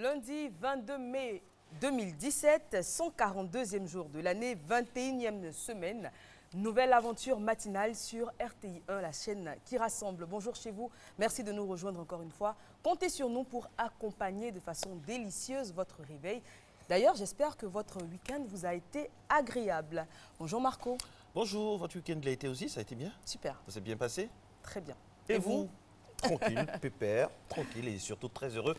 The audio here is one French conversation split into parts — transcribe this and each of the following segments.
Lundi 22 mai 2017, 142e jour de l'année, 21e semaine. Nouvelle aventure matinale sur RTI1, la chaîne qui rassemble. Bonjour chez vous, merci de nous rejoindre encore une fois. Comptez sur nous pour accompagner de façon délicieuse votre réveil. D'ailleurs, j'espère que votre week-end vous a été agréable. Bonjour Marco. Bonjour, votre week-end l'a été aussi, ça a été bien? Super. Ça s'est bien passé? Très bien. Et vous? Tranquille, pépère, tranquille et surtout très heureux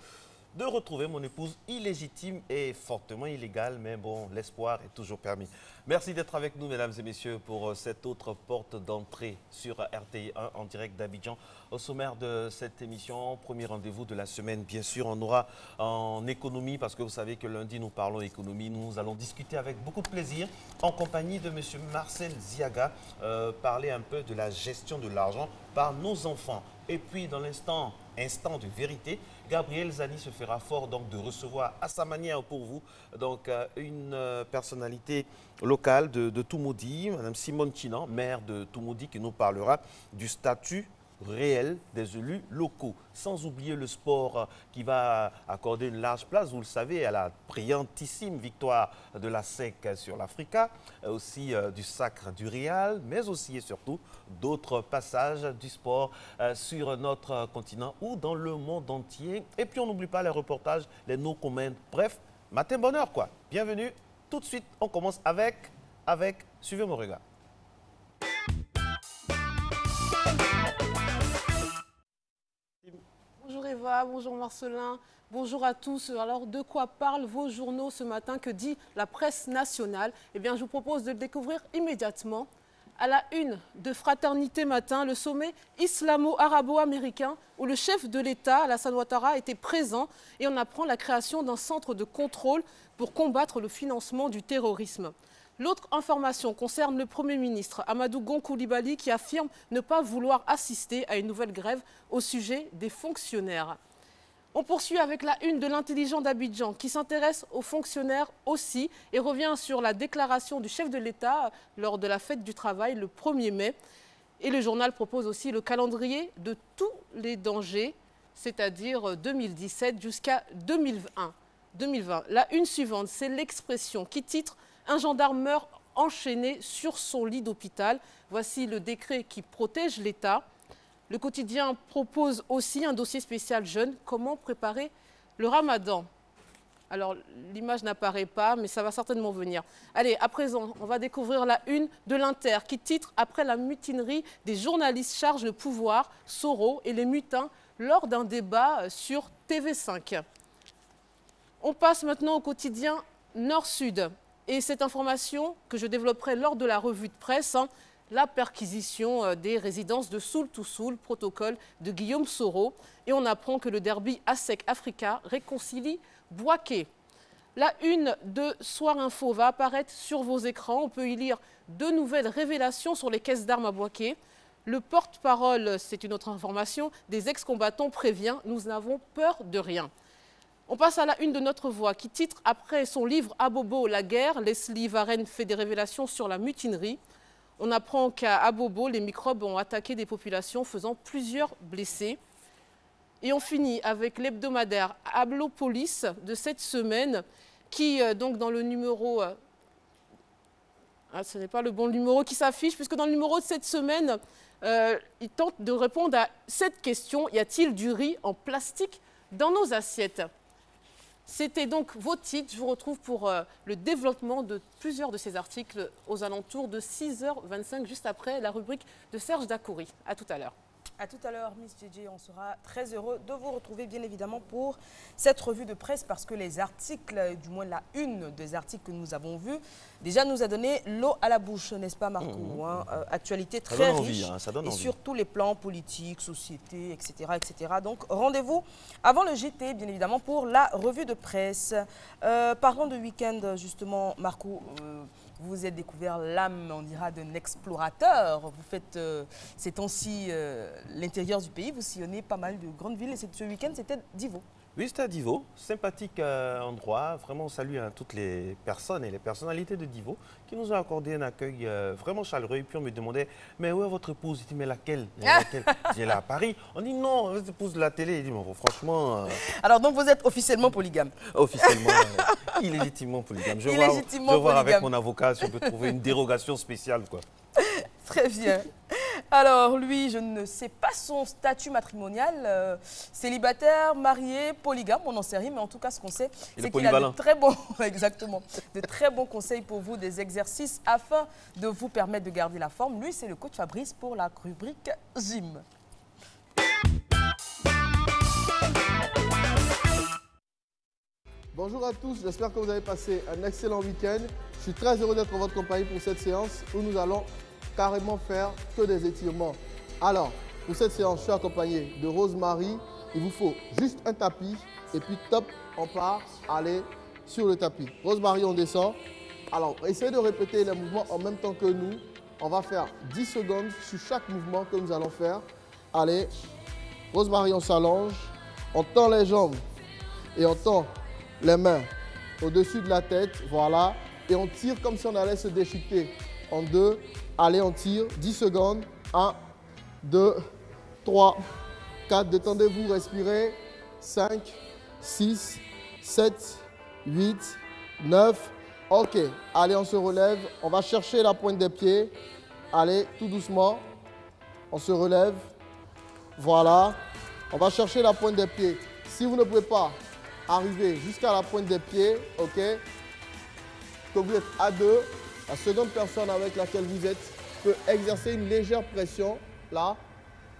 de retrouver mon épouse illégitime et fortement illégale, mais bon, l'espoir est toujours permis. Merci d'être avec nous, mesdames et messieurs, pour cette autre porte d'entrée sur RTI1 en direct d'Abidjan. Au sommaire de cette émission, premier rendez-vous de la semaine, bien sûr, on aura en économie, parce que vous savez que lundi, nous parlons économie. Nous allons discuter avec beaucoup de plaisir, en compagnie de M. Marcel Ziaga, parler un peu de la gestion de l'argent par nos enfants. Et puis, dans l'instant de vérité, Gabriel Zani se fera fort donc de recevoir à sa manière pour vous donc une personnalité locale de Toumoudi, Mme Simone Chinan, maire de Toumoudi, qui nous parlera du statut réel des élus locaux, sans oublier le sport qui va accorder une large place, vous le savez, à la brillantissime victoire de la SEC sur l'Africa, aussi du Sacre du Real, mais aussi et surtout d'autres passages du sport sur notre continent ou dans le monde entier. Et puis on n'oublie pas les reportages, les no comments, bref, matin bonheur quoi. Bienvenue, tout de suite on commence avec suivez mon regard. Bonjour Eva, bonjour Marcelin, bonjour à tous. Alors de quoi parlent vos journaux ce matin? Que dit la presse nationale? Eh bien je vous propose de le découvrir immédiatement. À la une de Fraternité Matin, le sommet islamo-arabo-américain où le chef de l'État, Alassane Ouattara, était présent et on apprend la création d'un centre de contrôle pour combattre le financement du terrorisme. L'autre information concerne le Premier ministre, Amadou Gon Coulibaly, qui affirme ne pas vouloir assister à une nouvelle grève au sujet des fonctionnaires. On poursuit avec la une de l'Intelligent d'Abidjan, qui s'intéresse aux fonctionnaires aussi et revient sur la déclaration du chef de l'État lors de la fête du travail le 1er mai. Et le journal propose aussi le calendrier de tous les dangers, c'est-à-dire 2017 jusqu'à 2020. La une suivante, c'est l'Expression qui titre « Un gendarme meurt enchaîné sur son lit d'hôpital ». Voici le décret qui protège l'État. Le quotidien propose aussi un dossier spécial jeune. Comment préparer le ramadan? Alors, l'image n'apparaît pas, mais ça va certainement venir. Allez, à présent, on va découvrir la une de l'Inter qui titre « Après la mutinerie, des journalistes chargent le pouvoir, Soro et les mutins lors d'un débat sur TV5 ». On passe maintenant au quotidien Nord-Sud. Et cette information que je développerai lors de la revue de presse, la perquisition des résidences de Soul to Soul, protocole de Guillaume Soro. Et on apprend que le derby ASEC Africa réconcilie Bouaké. La une de Soir Info va apparaître sur vos écrans. On peut y lire de nouvelles révélations sur les caisses d'armes à Bouaké. Le porte-parole, c'est une autre information, des ex-combattants prévient « Nous n'avons peur de rien ». On passe à la une de Notre Voix qui titre « Après son livre Abobo, la guerre, Leslie Varenne fait des révélations sur la mutinerie ». On apprend qu'à Abobo, les microbes ont attaqué des populations faisant plusieurs blessés. Et on finit avec l'hebdomadaire Hablopolis de cette semaine qui, donc dans le numéro... ce n'est pas le bon numéro qui s'affiche, puisque dans le numéro de cette semaine, il tente de répondre à cette question. Y a-t-il du riz en plastique dans nos assiettes? C'était donc vos titres. Je vous retrouve pour le développement de plusieurs de ces articles aux alentours de 6h25, juste après la rubrique de Serge Dacoury. À tout à l'heure. À tout à l'heure, Miss JJ. On sera très heureux de vous retrouver, bien évidemment, pour cette revue de presse, parce que les articles, du moins la une des articles que nous avons vus, déjà nous a donné l'eau à la bouche, n'est-ce pas, Marco? Actualité très riche, ça donne envie. Sur tous les plans politiques, société, etc., etc. Donc, rendez-vous avant le JT, bien évidemment, pour la revue de presse. Parlons de week-end, justement, Marco. Vous vous êtes découvert l'âme, on dira, d'un explorateur. Vous faites ces temps-ci l'intérieur du pays, vous sillonnez pas mal de grandes villes. Et ce week-end, c'était Divo. Oui, c'était à Divo. Sympathique endroit. Vraiment, on salue toutes les personnes et les personnalités de Divo qui nous ont accordé un accueil vraiment chaleureux. Et puis on me demandait, mais où est votre épouse? Il dit, mais laquelle? Laquelle? J'ai là à Paris. On dit, non, votre épouse de la télé. Il dit, bon, franchement... Alors donc vous êtes officiellement polygame? Officiellement, illégitimement polygame. Je vais voir avec mon avocat si on peut trouver une dérogation spéciale, quoi. Très bien. Alors lui, je ne sais pas son statut matrimonial, célibataire, marié, polygame, on n'en sait rien, mais en tout cas ce qu'on sait, c'est qu'il a de très bons, exactement, de très bons conseils pour vous, des exercices afin de vous permettre de garder la forme. Lui, c'est le coach Fabrice pour la rubrique Gym. Bonjour à tous, j'espère que vous avez passé un excellent week-end. Je suis très heureux d'être en votre compagnie pour cette séance où nous allons carrément faire que des étirements. Alors, pour cette séance, je suis accompagné de Rosemary. Il vous faut juste un tapis et puis top, on part, allez sur le tapis. Rosemary, on descend. Alors, essayez de répéter les mouvements en même temps que nous. On va faire 10 secondes sur chaque mouvement que nous allons faire. Allez, Rosemary, on s'allonge, on tend les jambes et on tend les mains au-dessus de la tête, voilà. Et on tire comme si on allait se déchiqueter en deux. Allez, on tire, 10 secondes. 1, 2, 3, 4. Détendez-vous, respirez. 5, 6, 7, 8, 9. OK. Allez, on se relève. On va chercher la pointe des pieds. Allez, tout doucement. On se relève. Voilà. On va chercher la pointe des pieds. Si vous ne pouvez pas arriver jusqu'à la pointe des pieds, OK, que vous êtes à deux, la seconde personne avec laquelle vous êtes peut exercer une légère pression, là,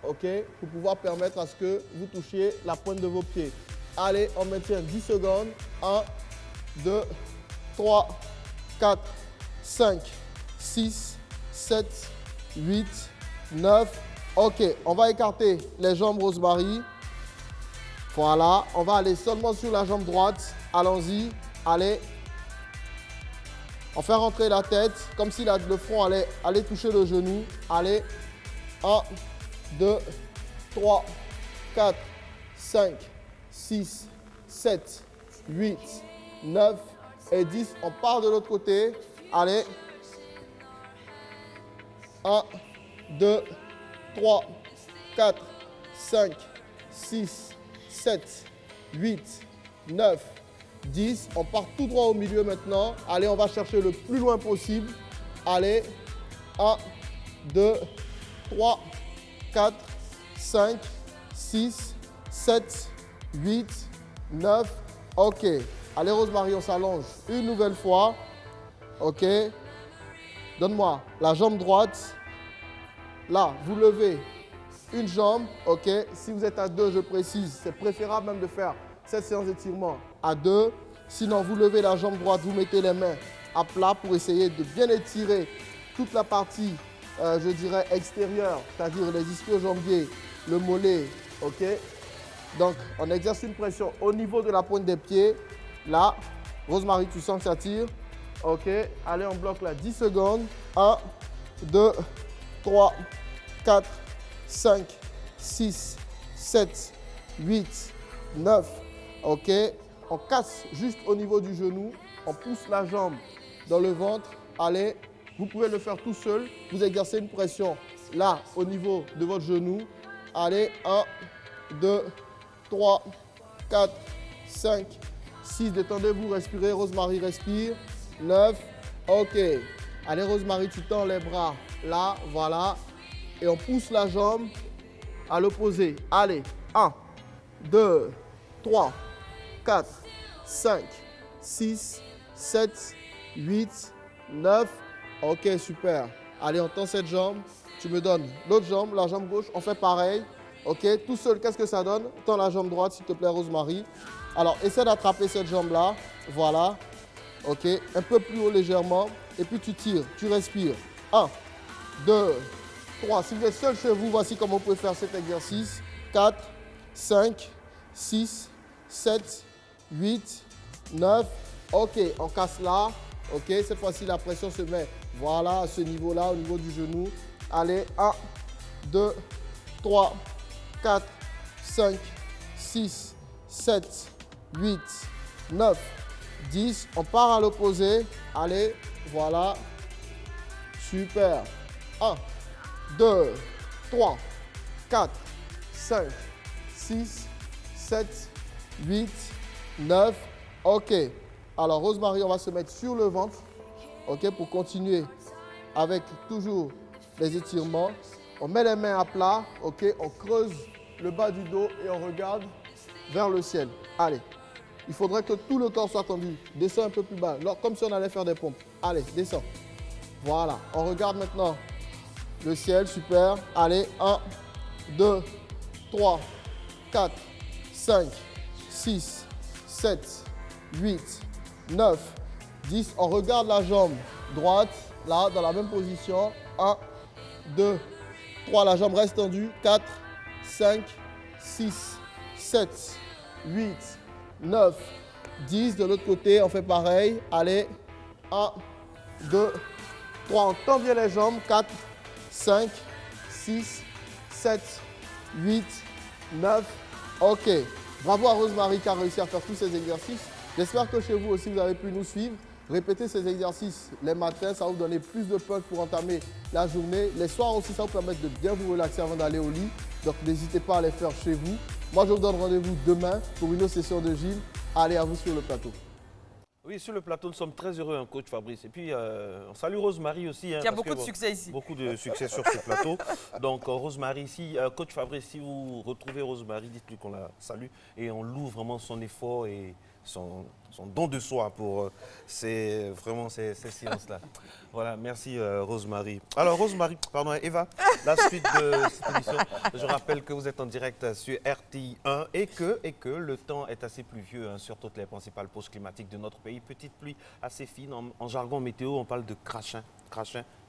OK, pour pouvoir permettre à ce que vous touchiez la pointe de vos pieds. Allez, on maintient 10 secondes. 1, 2, 3, 4, 5, 6, 7, 8, 9. OK, on va écarter les jambes, Rosemary. Voilà, on va aller seulement sur la jambe droite. Allons-y, allez. On fait rentrer la tête comme si le front allait toucher le genou. Allez, 1, 2, 3, 4, 5, 6, 7, 8, 9 et 10. On part de l'autre côté. Allez. 1, 2, 3, 4, 5, 6, 7, 8, 9, 10. On part tout droit au milieu maintenant. Allez, on va chercher le plus loin possible. Allez. 1, 2, 3, 4, 5, 6, 7, 8, 9. OK. Allez, Rosemary, on s'allonge une nouvelle fois. OK. Donne-moi la jambe droite. Là, vous levez une jambe. OK. Si vous êtes à deux, je précise, c'est préférable même de faire cette séance d'étirement à deux. Sinon, vous levez la jambe droite, vous mettez les mains à plat pour essayer de bien étirer toute la partie, je dirais, extérieure, c'est-à-dire les ischio-jambiers, le mollet. OK. Donc, on exerce une pression au niveau de la pointe des pieds. Là, Rosemary, tu sens que ça tire. OK. Allez, on bloque là 10 secondes. 1, 2, 3, 4, 5, 6, 7, 8, 9. OK. On casse juste au niveau du genou. On pousse la jambe dans le ventre. Allez, vous pouvez le faire tout seul. Vous exercez une pression là, au niveau de votre genou. Allez, 1, 2, 3, 4, 5, 6. Détendez-vous, respirez. Rosemary, respire. 9. OK. Allez, Rosemary, tu tends les bras là, voilà. Et on pousse la jambe à l'opposé. Allez, 1, 2, 3, 4, 5, 6, 7, 8, 9. OK, super. Allez, on tend cette jambe. Tu me donnes l'autre jambe, la jambe gauche. On fait pareil. OK, tout seul, qu'est-ce que ça donne? Tends la jambe droite, s'il te plaît, Rosemary. Alors, essaie d'attraper cette jambe-là. Voilà. OK, un peu plus haut légèrement. Et puis, tu tires, tu respires. 1, 2, 3. Si vous êtes seul chez vous, voici comment vous pouvez faire cet exercice. 4, 5, 6, 7, 8, 9. OK, on casse là. OK, cette fois-ci, la pression se met, voilà, à ce niveau-là, au niveau du genou. Allez, 1, 2, 3, 4, 5, 6, 7, 8, 9, 10. On part à l'opposé. Allez, voilà. Super. 1, 2, 3, 4, 5, 6, 7, 8, 9. OK. Alors, Rosemary, on va se mettre sur le ventre. OK, pour continuer avec toujours les étirements. On met les mains à plat. OK, on creuse le bas du dos et on regarde vers le ciel. Allez. Il faudrait que tout le corps soit tendu. Descends un peu plus bas, comme si on allait faire des pompes. Allez, descends. Voilà. On regarde maintenant le ciel. Super. Allez, 1, 2, 3, 4, 5, 6, 7, 8, 9, 10. On regarde la jambe droite, là, dans la même position. 1, 2, 3. La jambe reste tendue. 4, 5, 6, 7, 8, 9, 10. De l'autre côté, on fait pareil. Allez, 1, 2, 3. On tend bien les jambes. 4, 5, 6, 7, 8, 9. OK. Bravo à Rosemary qui a réussi à faire tous ces exercices. J'espère que chez vous aussi, vous avez pu nous suivre. Répétez ces exercices les matins, ça va vous donner plus de punch pour entamer la journée. Les soirs aussi, ça va vous permettre de bien vous relaxer avant d'aller au lit. Donc, n'hésitez pas à les faire chez vous. Moi, je vous donne rendez-vous demain pour une autre session de gym. Allez, à vous sur le plateau. Oui, sur le plateau, nous sommes très heureux, hein, coach Fabrice. Et puis, on salue Rosemary aussi. Hein, Il y a beaucoup de succès ici. Beaucoup de succès sur ce plateau. Donc, Rosemary, coach Fabrice, si vous retrouvez Rosemary, dites-lui qu'on la salue. Et on loue vraiment son effort et son don de soi pour vraiment ces séances-là. Voilà, merci Rosemary. Alors, Rosemary, pardon, Eva, la suite de cette émission. Je rappelle que vous êtes en direct sur RTI 1 et que le temps est assez pluvieux hein, sur toutes les principales pauses climatiques de notre pays. Petite pluie assez fine. En jargon météo, on parle de crachin.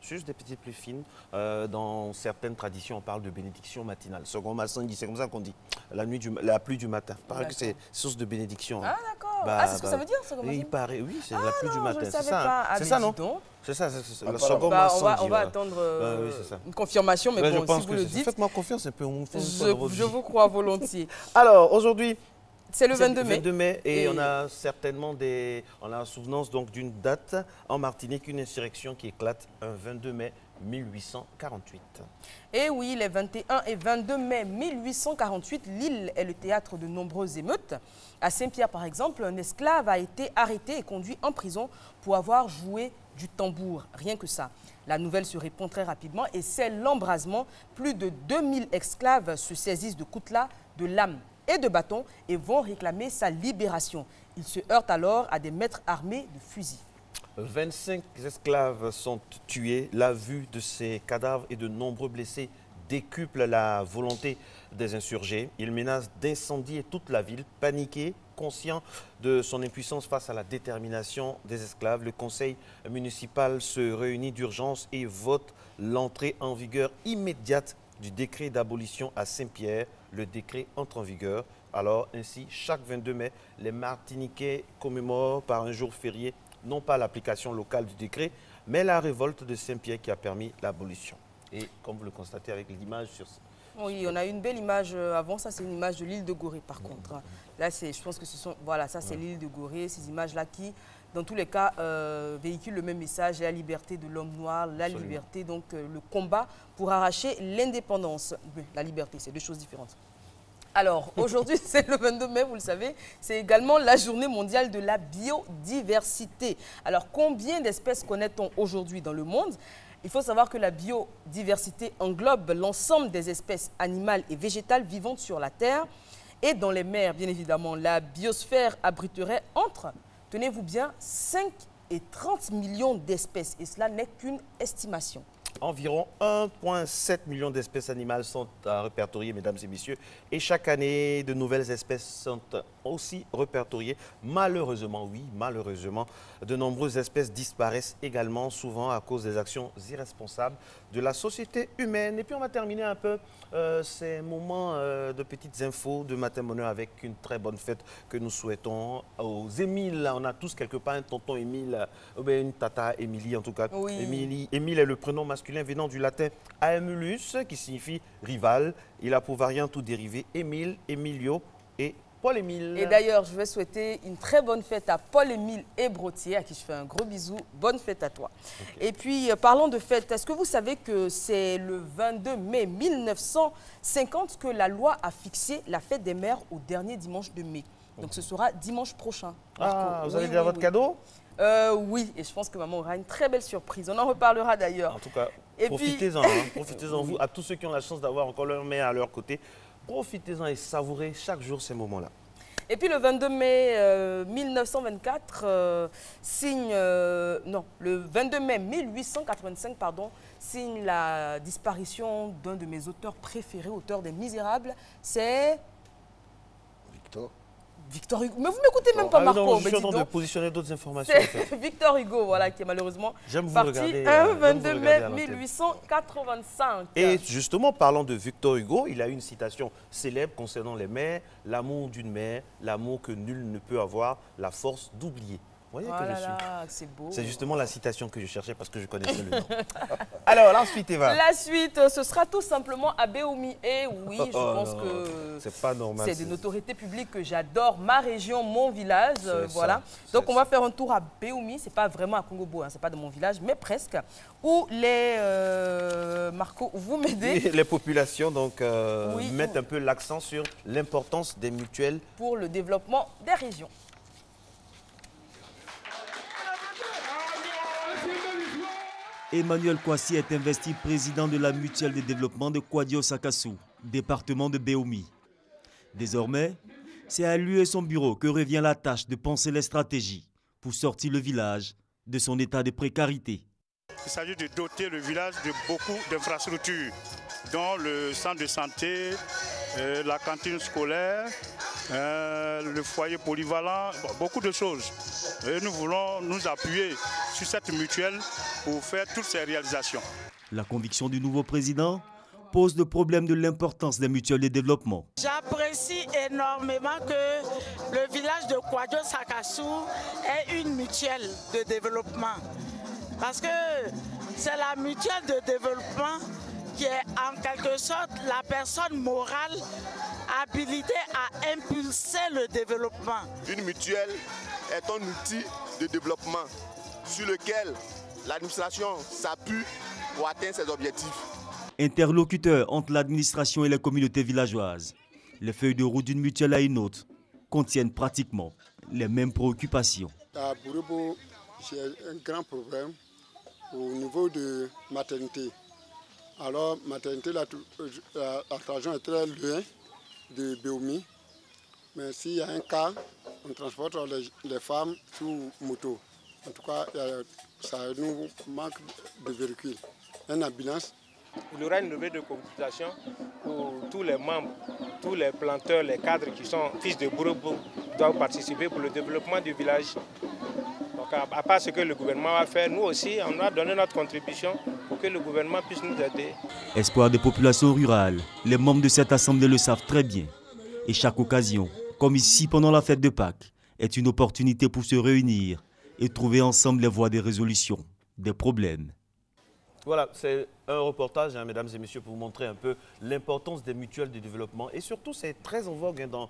Juste des petites pluies fines. Dans certaines traditions, on parle de bénédiction matinale. Second Massangui, c'est comme ça qu'on dit. La pluie du matin. Il paraît que c'est source de bénédiction. Ah, d'accord. C'est ce que ça veut dire, Second Il paraît, oui, c'est la pluie du matin. C'est ça, c'est ça, non? C'est ça, c'est la Second Massangui. On va attendre une confirmation, mais bon, si vous le dites. Faites-moi confiance un peu. Je vous crois volontiers. Alors, aujourd'hui, c'est le 22 mai. 22 mai et on a certainement on a souvenance donc d'une date en Martinique, une insurrection qui éclate un 22 mai 1848. Et oui, les 21 et 22 mai 1848, l'île est le théâtre de nombreuses émeutes. À Saint-Pierre, par exemple, un esclave a été arrêté et conduit en prison pour avoir joué du tambour. Rien que ça. La nouvelle se répand très rapidement et c'est l'embrasement. Plus de 2000 esclaves se saisissent de coutelas, de lames et de bâtons et vont réclamer sa libération. Ils se heurtent alors à des maîtres armés de fusils. 25 esclaves sont tués. La vue de ces cadavres et de nombreux blessés décuple la volonté des insurgés. Ils menacent d'incendier toute la ville. Paniqué, conscient de son impuissance face à la détermination des esclaves, le conseil municipal se réunit d'urgence et vote l'entrée en vigueur immédiate du décret d'abolition à Saint-Pierre. Le décret entre en vigueur. Alors, ainsi, chaque 22 mai, les Martiniquais commémorent par un jour férié, non pas l'application locale du décret, mais la révolte de Saint-Pierre qui a permis l'abolition. Et comme vous le constatez avec l'image sur... Oui, on a une belle image avant. Ça, c'est une image de l'île de Gorée, par contre. Là, je pense que ce sont... Voilà, ça, c'est l'île de Gorée. Ces images-là qui, dans tous les cas, véhiculent le même message, la liberté de l'homme noir, la liberté, donc le combat pour arracher l'indépendance. La liberté, c'est deux choses différentes. Alors, aujourd'hui, c'est le 22 mai, vous le savez, c'est également la journée mondiale de la biodiversité. Alors, combien d'espèces connaît-on aujourd'hui dans le monde? Il faut savoir que la biodiversité englobe l'ensemble des espèces animales et végétales vivantes sur la Terre et dans les mers, bien évidemment. La biosphère abriterait entre, tenez-vous bien, 5 et 30 millions d'espèces. Et cela n'est qu'une estimation. Environ 1,7 million d'espèces animales sont répertoriées, mesdames et messieurs. Et chaque année, de nouvelles espèces sont aussi répertoriées. Malheureusement, oui, malheureusement, de nombreuses espèces disparaissent également, souvent à cause des actions irresponsables de la société humaine. Et puis, on va terminer un peu ces moments de petites infos de Matin Bonheur avec une très bonne fête que nous souhaitons aux Émile. On a tous quelque part un tonton Émile, ou bien une tata Émilie en tout cas. Oui. Émile est le prénom masculin venant du latin Aemulus, qui signifie rival. Il a pour variante ou dérivé Émile, Emilio et Paul-Émile. Et d'ailleurs, je vais souhaiter une très bonne fête à Paul-Émile et Brottier, à qui je fais un gros bisou. Bonne fête à toi. Okay. Et puis, parlons de fête. Est-ce que vous savez que c'est le 22 mai 1950 que la loi a fixé la fête des mères au dernier dimanche de mai? Donc, ce sera dimanche prochain. Ah, vous avez déjà votre cadeau? Oui, et je pense que maman aura une très belle surprise. On en reparlera d'ailleurs. En tout cas, profitez-en. Profitez-en, vous, à tous ceux qui ont la chance d'avoir encore leur mère à leur côté. Profitez-en et savourez chaque jour ces moments-là. Et puis le 22 mai 1924, le 22 mai 1885, pardon, signe la disparition d'un de mes auteurs préférés, auteur des Misérables. C'est Victor Hugo. Mais vous m'écoutez même pas, Marco. Non, je suis en train de positionner d'autres informations. En fait. Victor Hugo, voilà, qui est malheureusement parti le 22 mai 1885. Et justement, parlant de Victor Hugo, il a une citation célèbre concernant les mères. L'amour d'une mère, l'amour que nul ne peut avoir, la force d'oublier. Vous voyez que je suis. C'est beau. C'est justement la citation que je cherchais parce que je connaissais le nom. Alors, la suite, Eva. La suite, ce sera tout simplement à Béoumi. Et oui, je pense que c'est pas normal. C'est d'une autorité publique que j'adore. Ma région, mon village. Voilà. Donc, on va faire un tour à Béoumi. C'est pas vraiment à Congobo, hein, c'est pas de mon village, mais presque. Où les... Marco, vous m'aidez. Les populations donc, mettent un peu l'accent sur l'importance des mutuelles pour le développement des régions. Emmanuel Kwasi est investi président de la mutuelle de développement de Kwadio-Sakassou, département de Béoumi. Désormais, c'est à lui et son bureau que revient la tâche de penser les stratégies pour sortir le village de son état de précarité. Il s'agit de doter le village de beaucoup d'infrastructures, dont le centre de santé, la cantine scolaire, le foyer polyvalent, beaucoup de choses. Et nous voulons nous appuyer sur cette mutuelle pour faire toutes ces réalisations. La conviction du nouveau président pose le problème de l'importance des mutuelles de développement. J'apprécie énormément que le village de Kwadio-Sakassou ait une mutuelle de développement. Parce que c'est la mutuelle de développement qui est en quelque sorte la personne morale habilitée à impulser le développement. Une mutuelle est un outil de développement sur lequel l'administration s'appuie pour atteindre ses objectifs. Interlocuteur entre l'administration et les communautés villageoises, les feuilles de route d'une mutuelle à une autre contiennent pratiquement les mêmes préoccupations. À Bourebo, j'ai un grand problème au niveau de maternité. Alors, maternité, la région est très loin de Béoumi. Mais s'il y a un cas, on transporte les femmes sur moto. En tout cas, ça nous manque de véhicules. Une ambulance. Il y aura une levée de consultation où tous les membres, tous les planteurs, les cadres qui sont fils de Bourebo doivent participer pour le développement du village. Donc, à part ce que le gouvernement va faire, nous aussi, on doit donner notre contribution pour que le gouvernement puisse nous aider. Espoir des populations rurales, les membres de cette assemblée le savent très bien. Et chaque occasion, comme ici pendant la fête de Pâques, est une opportunité pour se réunir et trouver ensemble les voies des résolutions des problèmes. Voilà, c'est un reportage, hein, mesdames et messieurs, pour vous montrer un peu l'importance des mutuelles de développement. Et surtout, c'est très en vogue hein,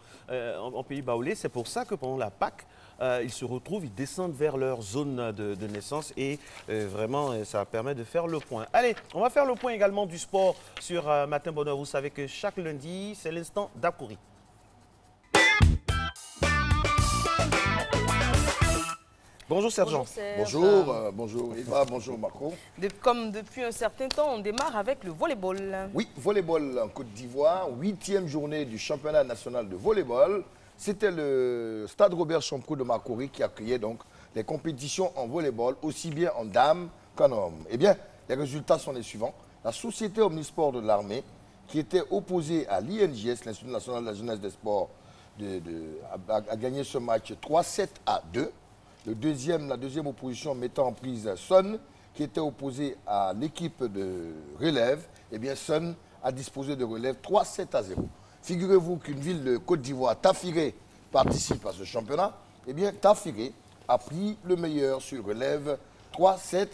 en pays baoulé. C'est pour ça que pendant la Pâques, ils se retrouvent, ils descendent vers leur zone de naissance et vraiment, ça permet de faire le point. Allez, on va faire le point également du sport sur Matin Bonheur. Vous savez que chaque lundi, c'est l'instant d'Akouri. Bonjour Sergent. Bonjour, bonjour Eva, bonjour Marco. Comme depuis un certain temps, on démarre avec le volleyball. Oui, volleyball en Côte d'Ivoire, 8e journée du championnat national de volleyball. C'était le stade Robert Champrou de Marcory qui accueillait donc les compétitions en volleyball, aussi bien en dames qu'en hommes. Eh bien, les résultats sont les suivants. La société Omnisport de l'armée, qui était opposée à l'INJS, l'Institut national de la jeunesse des sports, a gagné ce match 3-7-2. La deuxième opposition mettant en prise Son, qui était opposé à l'équipe de relève, eh bien Son a disposé de relève 3-7-0. Figurez-vous qu'une ville de Côte d'Ivoire, Tafiré, participe à ce championnat. Eh bien Tafiré a pris le meilleur sur relève 3-7-0.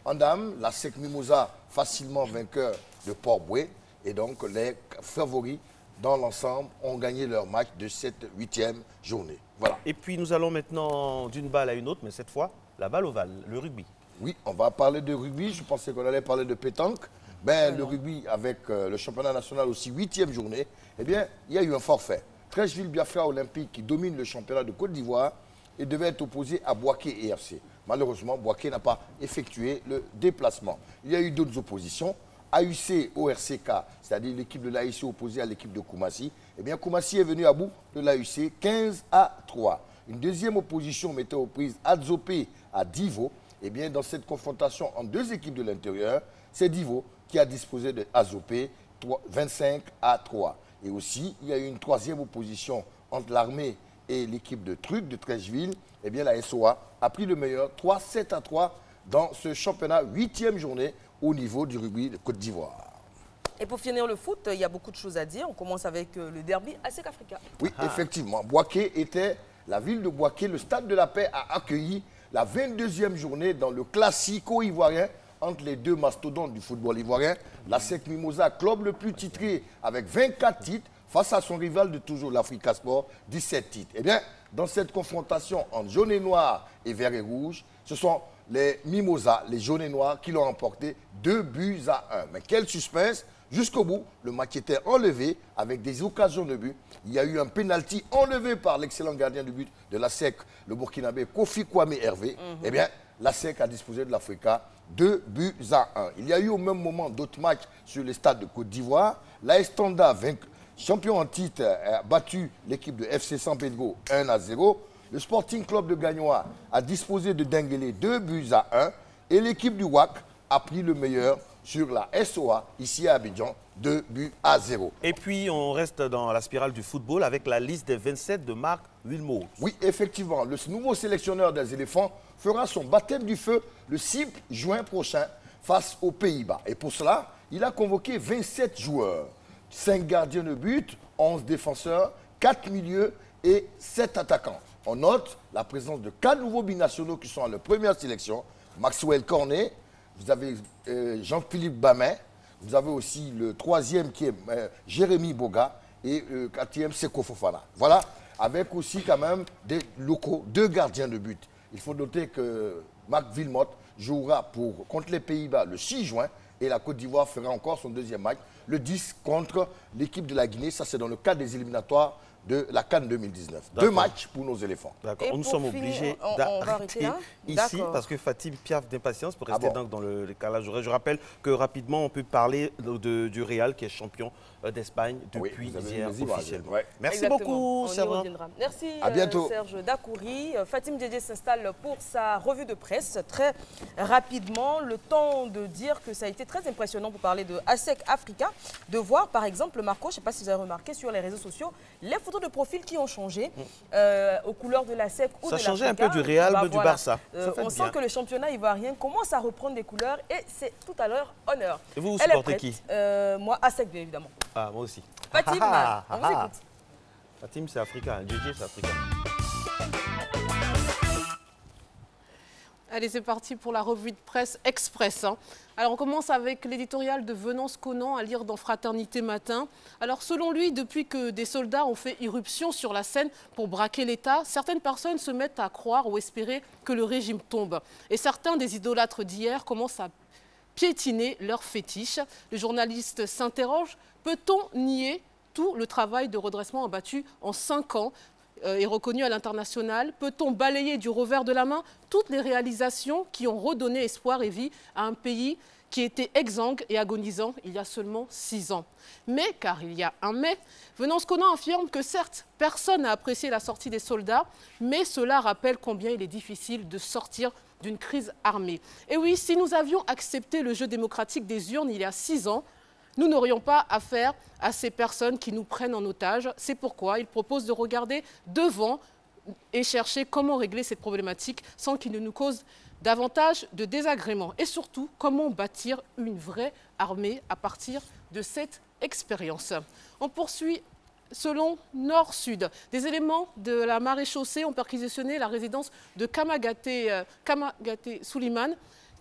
En dames, la SEC Mimosa, facilement vainqueur de Port-Boué, et donc les favoris dans l'ensemble, ont gagné leur match de cette 8e journée. Voilà. Et puis nous allons maintenant d'une balle à une autre, mais cette fois, la balle ovale, le rugby. Oui, on va parler de rugby. Je pensais qu'on allait parler de pétanque. Ben, le rugby, avec le championnat national aussi, 8e journée, eh bien, il y a eu un forfait. Treichville Biafra Olympique, qui domine le championnat de Côte d'Ivoire, et devait être opposé à Boaké EFC. Malheureusement, Boaké n'a pas effectué le déplacement. Il y a eu d'autres oppositions. AUC ORCK, c'est-à-dire l'équipe de l'AUC opposée à l'équipe de Koumassi. Eh bien, Koumassi est venu à bout de l'AUC 15-3. Une deuxième opposition mettait aux prises Adzopé à Divo. Eh bien, dans cette confrontation entre deux équipes de l'intérieur, c'est Divo qui a disposé de Adzopé 25-3. Et aussi, il y a eu une troisième opposition entre l'armée et l'équipe de Truc de Treichville. Eh bien, la SOA a pris le meilleur 3-7-3 dans ce championnat 8e journée au niveau du rugby de Côte d'Ivoire. Et pour finir le foot, il y a beaucoup de choses à dire. On commence avec le derby ASEC Africa. Oui, effectivement. Boaké était, la ville de Boaké, le Stade de la Paix a accueilli la 22e journée dans le classico ivoirien entre les deux mastodontes du football ivoirien. L'ASEC Mimosa, club le plus titré avec 24 titres, face à son rival de toujours, l'Africa Sport, 17 titres. Eh bien, dans cette confrontation entre jaune et noir et vert et rouge, ce sont les Mimosas, les jaunes et noirs, qui l'ont emporté 2-1. Mais quel suspense! Jusqu'au bout, le match était enlevé avec des occasions de but. Il y a eu un penalty enlevé par l'excellent gardien de but de l'ASEC, le Burkinabé Kofi Kwame Hervé. Eh bien, l'ASEC a disposé de l'Africa 2-1. Il y a eu au même moment d'autres matchs sur les stades de Côte d'Ivoire. L'AS Standa, champion en titre, a battu l'équipe de FC San Pedro 1-0. Le Sporting Club de Gagnoa a disposé de Denguélé 2-1. Et l'équipe du WAC a pris le meilleur sur la SOA, ici à Abidjan, 2-0. Et puis, on reste dans la spirale du football avec la liste des 27 de Marc Wilmot. Oui, effectivement, le nouveau sélectionneur des éléphants fera son baptême du feu le 6 juin prochain face aux Pays-Bas. Et pour cela, il a convoqué 27 joueurs, 5 gardiens de but, 11 défenseurs, 4 milieux et 7 attaquants. On note la présence de 4 nouveaux binationaux qui sont à la première sélection. Maxwell Cornet, vous avez Jean-Philippe Bamin, vous avez aussi le troisième qui est Jérémy Boga et le quatrième Seko Fofana. Voilà, avec aussi quand même des locaux, 2 gardiens de but. Il faut noter que Marc Wilmot jouera contre les Pays-Bas le 6 juin et la Côte d'Ivoire fera encore son deuxième match le 10 contre l'équipe de la Guinée. Ça, c'est dans le cadre des éliminatoires de la CAN 2019. 2 matchs pour nos éléphants. D'accord. Nous sommes obligés d'arrêter ici parce que Fatim piaffe d'impatience pour rester donc dans le calage horaire. Je rappelle que rapidement, on peut parler du Real qui est champion d'Espagne depuis hier officiellement. Ouais. Merci beaucoup, Serge. Merci, à bientôt. Serge Dakouri. Fatim Diédié s'installe pour sa revue de presse. Très rapidement, le temps de dire que ça a été très impressionnant pour parler de ASEC Africa, de voir par exemple, Marco, je ne sais pas si vous avez remarqué sur les réseaux sociaux, les photos de profil qui ont changé aux couleurs de l'ASEC ou de l'Africa. Ça changeait un peu du Real, du Barça. On sent que le championnat ivoirien commence à reprendre des couleurs et c'est tout à leur honneur. Et vous supportez qui? Moi, ASEC, bien évidemment. Ah, moi aussi. Fatim, on vous écoute. Fatim, c'est africain. DJ, c'est africain. Allez, c'est parti pour la revue de presse express. Alors, on commence avec l'éditorial de Venance Conan à lire dans Fraternité Matin. Alors, selon lui, depuis que des soldats ont fait irruption sur la scène pour braquer l'État, certaines personnes se mettent à croire ou espérer que le régime tombe. Et certains des idolâtres d'hier commencent à piétiner leurs fétiches. Le journaliste s'interroge, peut-on nier tout le travail de redressement abattu en 5 ans est reconnu à l'international? Peut-on balayer du revers de la main toutes les réalisations qui ont redonné espoir et vie à un pays qui était exsangue et agonisant il y a seulement 6 ans? Mais, car il y a un mais, Venance Conan affirme que certes, personne n'a apprécié la sortie des soldats, mais cela rappelle combien il est difficile de sortir d'une crise armée. Et oui, si nous avions accepté le jeu démocratique des urnes il y a 6 ans, nous n'aurions pas affaire à ces personnes qui nous prennent en otage. C'est pourquoi il propose de regarder devant et chercher comment régler cette problématique sans qu'il ne nous cause davantage de désagréments. Et surtout, comment bâtir une vraie armée à partir de cette expérience. On poursuit selon Nord-Sud. Des éléments de la maréchaussée ont perquisitionné la résidence de Kamagaté Souliman,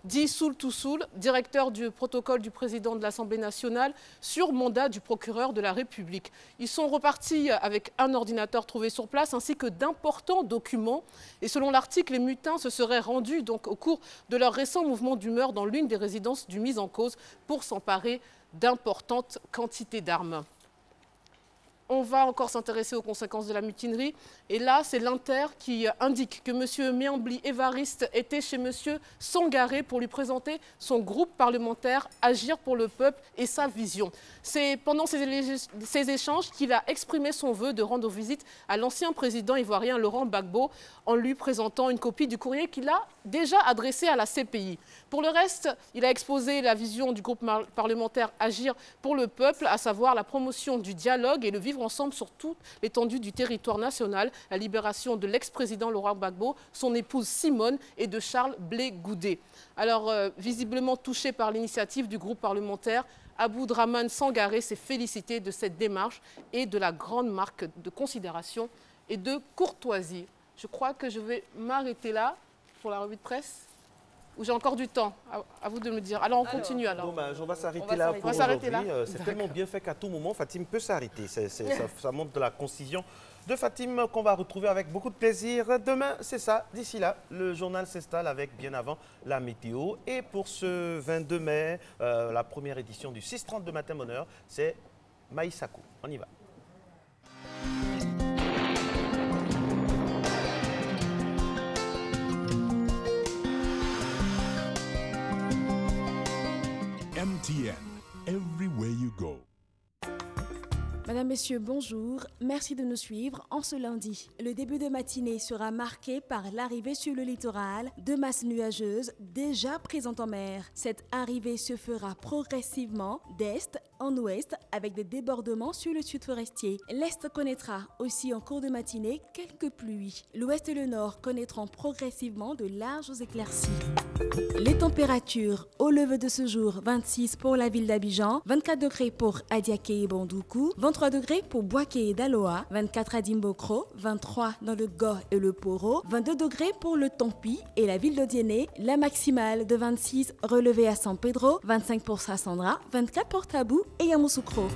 dit Soul to Soul, directeur du protocole du président de l'Assemblée nationale, sur mandat du procureur de la République. Ils sont repartis avec un ordinateur trouvé sur place ainsi que d'importants documents. Et selon l'article, les mutins se seraient rendus donc, au cours de leur récent mouvement d'humeur dans l'une des résidences du mis en cause pour s'emparer d'importantes quantités d'armes. On va encore s'intéresser aux conséquences de la mutinerie. Et là, c'est l'Inter qui indique que M. Méambli Évariste était chez M. Sangaré pour lui présenter son groupe parlementaire Agir pour le peuple et sa vision. C'est pendant ces échanges qu'il a exprimé son vœu de rendre visite à l'ancien président ivoirien Laurent Gbagbo en lui présentant une copie du courrier qu'il a déjà adressé à la CPI. Pour le reste, il a exposé la vision du groupe parlementaire Agir pour le peuple, à savoir la promotion du dialogue et le vivre ensemble sur toute l'étendue du territoire national, la libération de l'ex-président Laurent Gbagbo, son épouse Simone et de Charles Blé Goudé. Alors, visiblement touché par l'initiative du groupe parlementaire, Aboudraman Sangaré s'est félicité de cette démarche et de la grande marque de considération et de courtoisie. Je crois que je vais m'arrêter là pour la revue de presse. Ou j'ai encore du temps? À vous de me dire. Alors, on continue alors. Dommage, on va s'arrêter là pour aujourd'hui. C'est tellement bien fait qu'à tout moment, Fatim peut s'arrêter. Ça montre de la concision de Fatim qu'on va retrouver avec beaucoup de plaisir. Demain, c'est ça. D'ici là, le journal s'installe avec bien avant la météo. Et pour ce 22 mai, la première édition du 6h30 de Matin Bonheur, c'est Maïsakou. On y va. MTN, everywhere you go. Madame, Messieurs, bonjour. Merci de nous suivre en ce lundi. Le début de matinée sera marqué par l'arrivée sur le littoral de masses nuageuses déjà présentes en mer. Cette arrivée se fera progressivement d'est en ouest avec des débordements sur le sud forestier. L'est connaîtra aussi en cours de matinée quelques pluies. L'ouest et le nord connaîtront progressivement de larges éclaircies. Les températures au lever de ce jour, 26 pour la ville d'Abidjan, 24 degrés pour Adiaké et Bandoukou, 23 degrés pour Boaké et Daloa, 24 à Dimbokro, 23 dans le Go et le Poro, 22 degrés pour le Tompi et la ville d'Odiéné, la maximale de 26 relevée à San Pedro, 25 pour Sassandra, 24 pour Tabou et Yamoussoukro.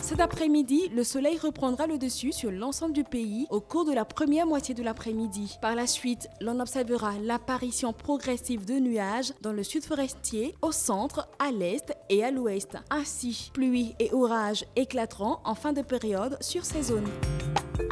Cet après-midi, le soleil reprendra le dessus sur l'ensemble du pays au cours de la première moitié de l'après-midi. Par la suite, l'on observera l'apparition progressive de nuages dans le sud forestier, au centre, à l'est et à l'ouest. Ainsi, pluie et orages éclateront en fin de période sur ces zones.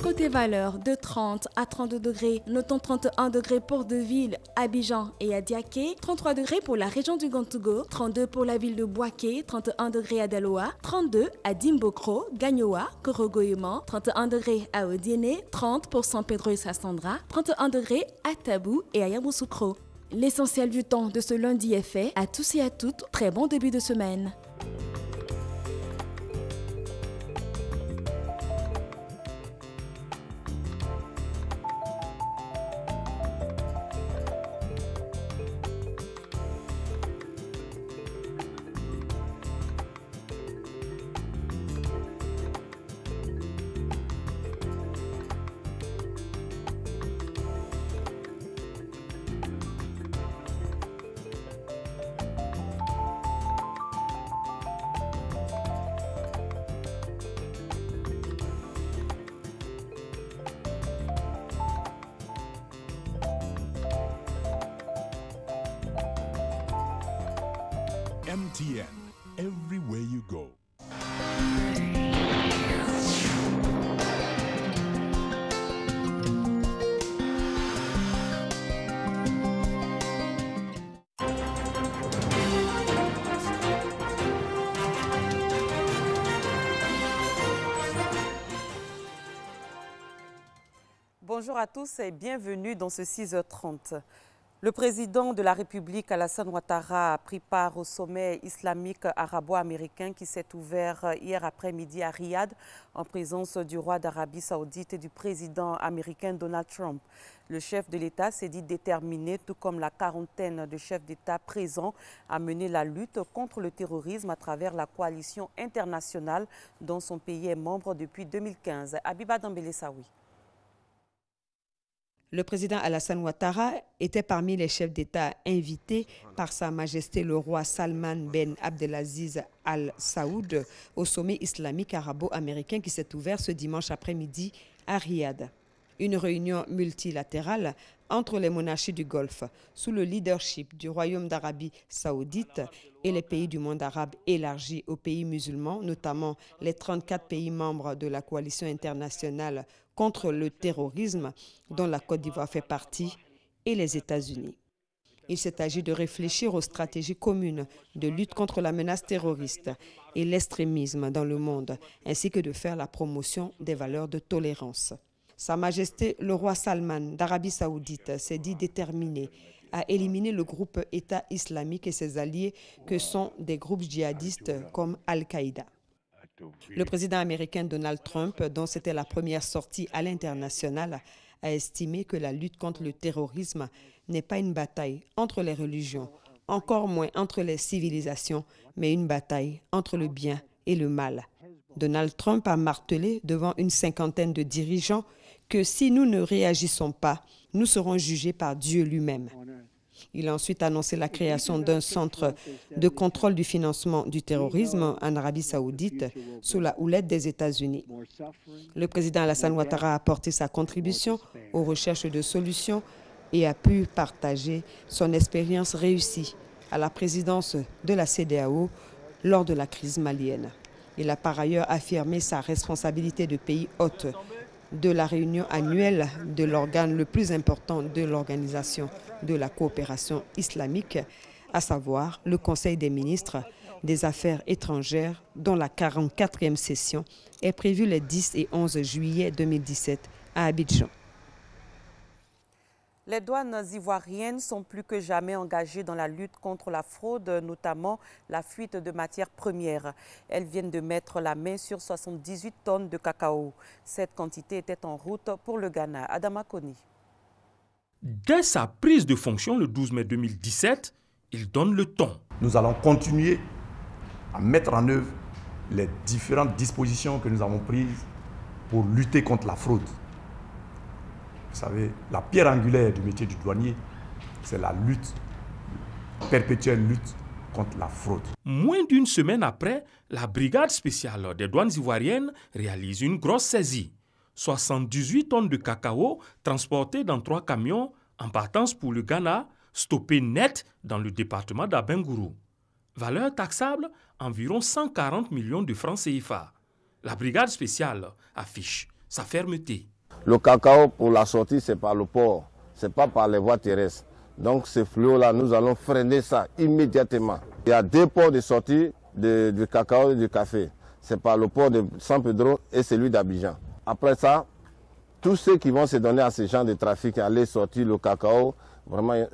Côté valeur, de 30 à 32 degrés, notons 31 degrés pour deux villes, Abidjan et Adiaké, 33 degrés pour la région du Gantougo, 32 pour la ville de Boaké, 31 degrés à Daloa, 32 à Dimbokro, Gagnoa, Korogoyman, 31 degrés à Odiéné, 30 pour San Pedro et Sassandra, 31 degrés à Tabou et à Yamoussoukro. L'essentiel du temps de ce lundi est fait. À tous et à toutes, très bon début de semaine. MTN, everywhere you go. Bonjour à tous et bienvenue dans ce 6h30. Le président de la République, Alassane Ouattara, a pris part au sommet islamique arabo-américain qui s'est ouvert hier après-midi à Riyad en présence du roi d'Arabie Saoudite et du président américain Donald Trump. Le chef de l'État s'est dit déterminé, tout comme la quarantaine de chefs d'État présents, à mener la lutte contre le terrorisme à travers la coalition internationale dont son pays est membre depuis 2015. Abiba Dambélé Saoui. Le président Alassane Ouattara était parmi les chefs d'État invités par Sa Majesté le roi Salman Ben Abdelaziz Al Saoud au sommet islamique arabo-américain qui s'est ouvert ce dimanche après-midi à Riyad. Une réunion multilatérale entre les monarchies du Golfe sous le leadership du Royaume d'Arabie saoudite et les pays du monde arabe élargi aux pays musulmans, notamment les 34 pays membres de la coalition internationale contre le terrorisme, dont la Côte d'Ivoire fait partie, et les États-Unis. Il s'est agi de réfléchir aux stratégies communes de lutte contre la menace terroriste et l'extrémisme dans le monde, ainsi que de faire la promotion des valeurs de tolérance. Sa Majesté le roi Salman d'Arabie saoudite s'est dit déterminé à éliminer le groupe État islamique et ses alliés que sont des groupes djihadistes comme Al-Qaïda. Le président américain Donald Trump, dont c'était la première sortie à l'international, a estimé que la lutte contre le terrorisme n'est pas une bataille entre les religions, encore moins entre les civilisations, mais une bataille entre le bien et le mal. Donald Trump a martelé devant une cinquantaine de dirigeants que si nous ne réagissons pas, nous serons jugés par Dieu lui-même. Il a ensuite annoncé la création d'un centre de contrôle du financement du terrorisme en Arabie saoudite sous la houlette des États-Unis. Le président Alassane Ouattara a apporté sa contribution aux recherches de solutions et a pu partager son expérience réussie à la présidence de la CEDEAO lors de la crise malienne. Il a par ailleurs affirmé sa responsabilité de pays hôte de la réunion annuelle de l'organe le plus important de l'Organisation de la coopération islamique, à savoir le Conseil des ministres des Affaires étrangères, dont la 44e session est prévue les 10 et 11 juillet 2017 à Abidjan. Les douanes ivoiriennes sont plus que jamais engagées dans la lutte contre la fraude, notamment la fuite de matières premières. Elles viennent de mettre la main sur 78 tonnes de cacao. Cette quantité était en route pour le Ghana. Adama Koni. Dès sa prise de fonction le 12 mai 2017, il donne le ton. Nous allons continuer à mettre en œuvre les différentes dispositions que nous avons prises pour lutter contre la fraude. Vous savez, la pierre angulaire du métier du douanier, c'est la lutte, la perpétuelle lutte contre la fraude. Moins d'une semaine après, la brigade spéciale des douanes ivoiriennes réalise une grosse saisie. 78 tonnes de cacao transportées dans 3 camions en partance pour le Ghana, stoppées net dans le département d'Abengourou. Valeur taxable, environ 140 millions de francs CFA. La brigade spéciale affiche sa fermeté. Le cacao, pour la sortie, c'est par le port, ce n'est pas par les voies terrestres. Donc ce flot-là, nous allons freiner ça immédiatement. Il y a 2 ports de sortie du cacao et du café. C'est par le port de San Pedro et celui d'Abidjan. Après ça, tous ceux qui vont se donner à ce genre de trafic, aller sortir le cacao, vraiment,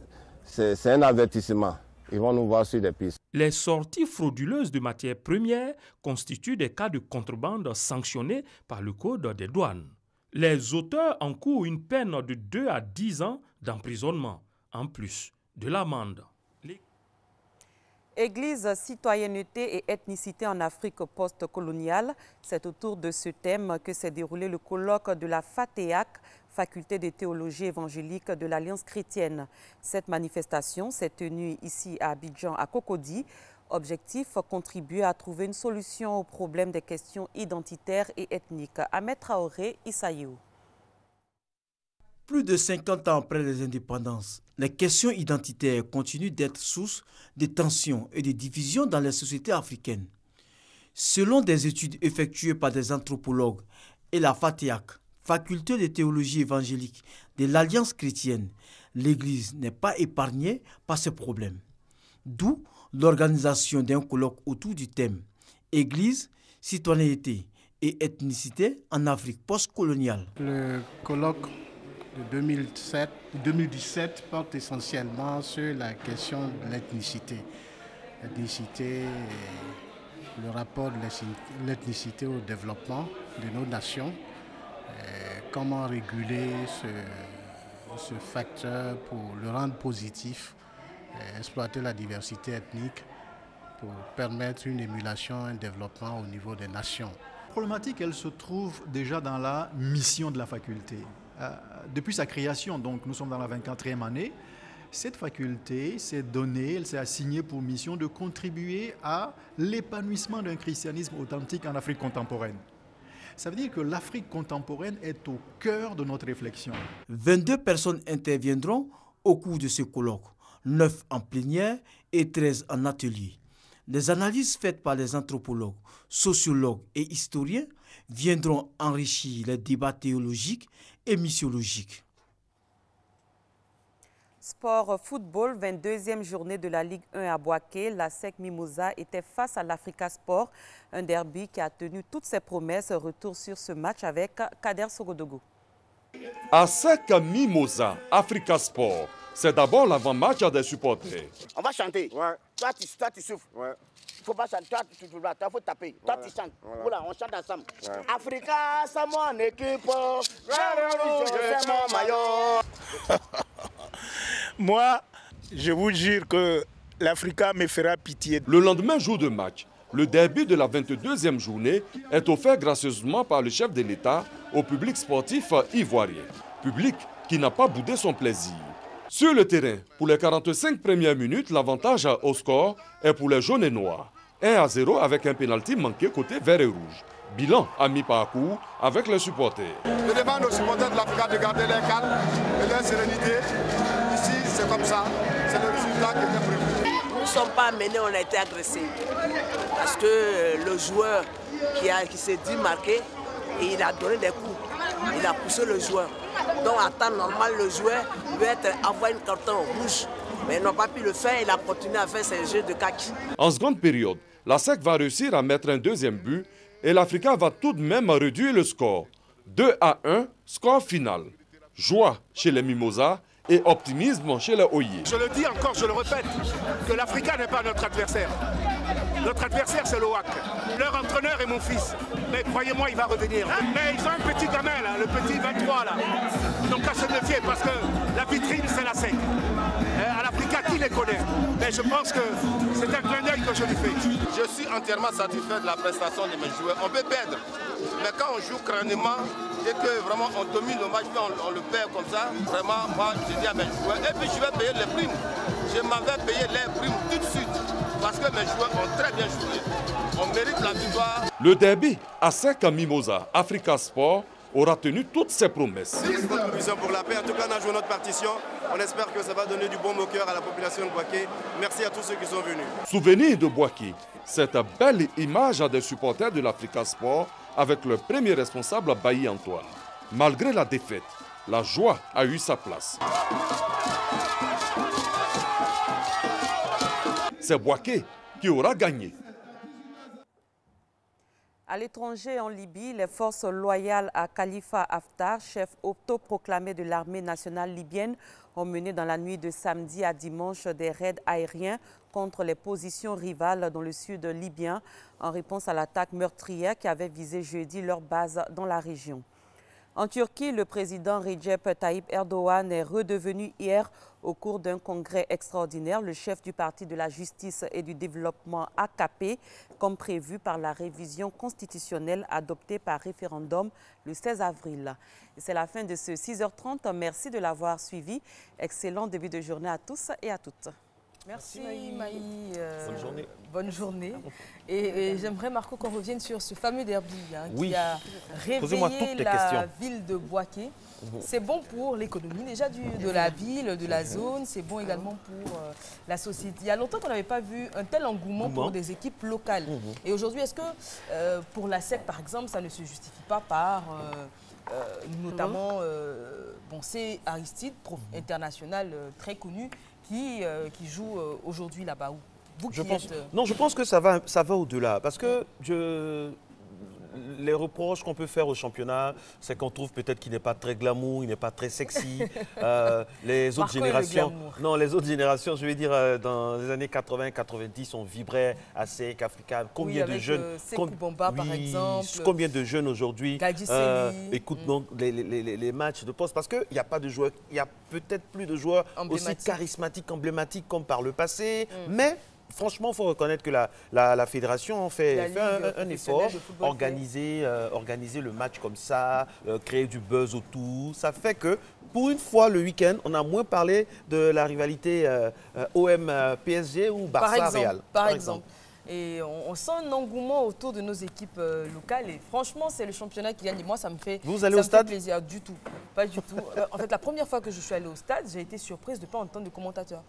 c'est un avertissement. Ils vont nous voir sur des pistes. Les sorties frauduleuses de matières premières constituent des cas de contrebande sanctionnés par le Code des douanes. Les auteurs encourent une peine de 2 à 10 ans d'emprisonnement, en plus de l'amende. Église, citoyenneté et ethnicité en Afrique post-coloniale, c'est autour de ce thème que s'est déroulé le colloque de la FATEAC, Faculté de théologie évangélique de l'Alliance chrétienne. Cette manifestation s'est tenue ici à Abidjan, à Cocody. Objectif, contribuer à trouver une solution au problème des questions identitaires et ethniques. Ahmed Traoré, Issaïou. Plus de 50 ans après les indépendances, les questions identitaires continuent d'être source de tensions et de divisions dans les sociétés africaines. Selon des études effectuées par des anthropologues et la FATEAC, Faculté de théologie évangélique de l'Alliance chrétienne, l'Église n'est pas épargnée par ce problème. D'où l'organisation d'un colloque autour du thème « Église, citoyenneté et ethnicité en Afrique postcoloniale ». Le colloque de 2017 porte essentiellement sur la question de l'ethnicité. L'ethnicité, le rapport de l'ethnicité au développement de nos nations, comment réguler ce facteur pour le rendre positif, exploiter la diversité ethnique pour permettre une émulation, un développement au niveau des nations. La problématique, elle se trouve déjà dans la mission de la faculté. depuis sa création, donc nous sommes dans la 24e année, cette faculté s'est donnée, elle s'est assignée pour mission de contribuer à l'épanouissement d'un christianisme authentique en Afrique contemporaine. Ça veut dire que l'Afrique contemporaine est au cœur de notre réflexion. 22 personnes interviendront au cours de ce colloque, 9 en plénière et 13 en atelier. Des analyses faites par les anthropologues, sociologues et historiens viendront enrichir les débats théologiques et missiologiques. Sport football, 22e journée de la Ligue 1 à Boaké. La SEC Mimosa était face à l'Africa Sport, un derby qui a tenu toutes ses promesses. Retour sur ce match avec Kader Sogodogo. À SEC Mimosa, Africa Sport, c'est d'abord l'avant-match des supporters. On va chanter. Ouais. Toi, tu souffles. Ouais. Il ne faut pas chanter. Toi, tu souffles. Toi, il faut taper. Toi, tu chantes. Voilà, on chante ensemble. Ouais. Africa, c'est mon équipe. C'est mon maillot. Moi, je vous jure que l'Africa me fera pitié. Le lendemain jour de match, le derby de la 22e journée est offert gracieusement par le chef de l'État au public sportif ivoirien. Public qui n'a pas boudé son plaisir. Sur le terrain, pour les 45 premières minutes, l'avantage au score est pour les jaunes et noirs. 1-0 avec un pénalty manqué côté vert et rouge. Bilan à mi-parcours avec les supporters. Je demande aux supporters de l'Africa de garder leur calme et leur sérénité. Ici, c'est comme ça. C'est le résultat qui était prévu. Nous ne sommes pas menés, on a été agressés. Parce que le joueur qui s'est dit marqué, et il a donné des coups. Il a poussé le joueur. Donc en temps normal, le joueur doit avoir une carton rouge. Mais ils n'ont pas pu le faire, il a continué à faire ses jeux de kaki. En seconde période, la SEC va réussir à mettre un deuxième but et l'Africa va tout de même réduire le score. 2-1, score final. Joie chez les Mimosas et optimisme chez les Oyer. Je le dis encore, je le répète, que l'Africa n'est pas notre adversaire. Notre adversaire, c'est l'OAC. Leur entraîneur est mon fils. Mais croyez-moi, il va revenir. Mais ils ont un petit gamin, là, le petit 23, là. Ils n'ont qu'à se méfier parce que la vitrine, c'est la SEC. À l'Africa, qui les connaît? Mais je pense que c'est un clin d'œil que je lui fais. Je suis entièrement satisfait de la prestation de mes joueurs. On peut perdre, mais quand on joue crânement et que vraiment on domine le match, on le perd comme ça, vraiment, moi, je dis à mes joueurs, et puis je vais payer les primes. Je m'en vais payer les primes tout de suite. Parce que mes joueurs ont très bien joué. On mérite la victoire. Le derby à SEC Mimosa, Africa Sport, aura tenu toutes ses promesses. C'est une contribution pour la paix. En tout cas, on a joué notre partition. On espère que ça va donner du bon au cœur à la population de Boaké. Merci à tous ceux qui sont venus. Souvenir de Boaké, cette belle image des supporters de l'Africa Sport avec le premier responsable Bailly Antoine. Malgré la défaite, la joie a eu sa place. C'est Boaké qui aura gagné. À l'étranger, en Libye, les forces loyales à Khalifa Haftar, chef autoproclamé de l'armée nationale libyenne, ont mené dans la nuit de samedi à dimanche des raids aériens contre les positions rivales dans le sud libyen en réponse à l'attaque meurtrière qui avait visé jeudi leur base dans la région. En Turquie, le président Recep Tayyip Erdogan est redevenu hier au cours d'un congrès extraordinaire le chef du Parti de la Justice et du Développement AKP, comme prévu par la révision constitutionnelle adoptée par référendum le 16 avril. C'est la fin de ce 6h30. Merci de l'avoir suivi. Excellent début de journée à tous et à toutes. Merci Maï. Bonne journée. Bonne journée. Et j'aimerais, Marco, qu'on revienne sur ce fameux derby qui a réveillé la ville de Boaké. C'est bon pour l'économie déjà de la ville, de la zone. C'est bon également pour la société. Il y a longtemps qu'on n'avait pas vu un tel engouement pour des équipes locales. Et aujourd'hui, est-ce que pour la SEC, par exemple, ça ne se justifie pas par... notamment, c'est Aristide, prof international très connu, qui joue aujourd'hui là-bas. Non, je pense que ça va au-delà. Parce que les reproches qu'on peut faire au championnat, c'est qu'on trouve peut-être qu'il n'est pas très glamour, il n'est pas très sexy. Les autres générations, les autres générations, je vais dire, dans les années 80-90, on vibrait à SEC, Africa. Combien de jeunes par exemple. Combien de jeunes aujourd'hui écoutent les matchs de poste? Parce qu'il n'y a pas de joueurs, il y a peut-être plus de joueurs aussi charismatiques, emblématiques comme par le passé, mais franchement, il faut reconnaître que la fédération fait un effort, organiser le match comme ça, créer du buzz autour. Ça fait que, pour une fois, le week-end, on a moins parlé de la rivalité OM-PSG ou Barça-Real. Par exemple. Et on sent un engouement autour de nos équipes locales. Et franchement, c'est le championnat qui gagne. Et moi, ça me fait, Vous allez au stade? Plaisir. Du tout. Pas du tout. En fait, la première fois que je suis allée au stade, j'ai été surprise de ne pas entendre de commentateurs.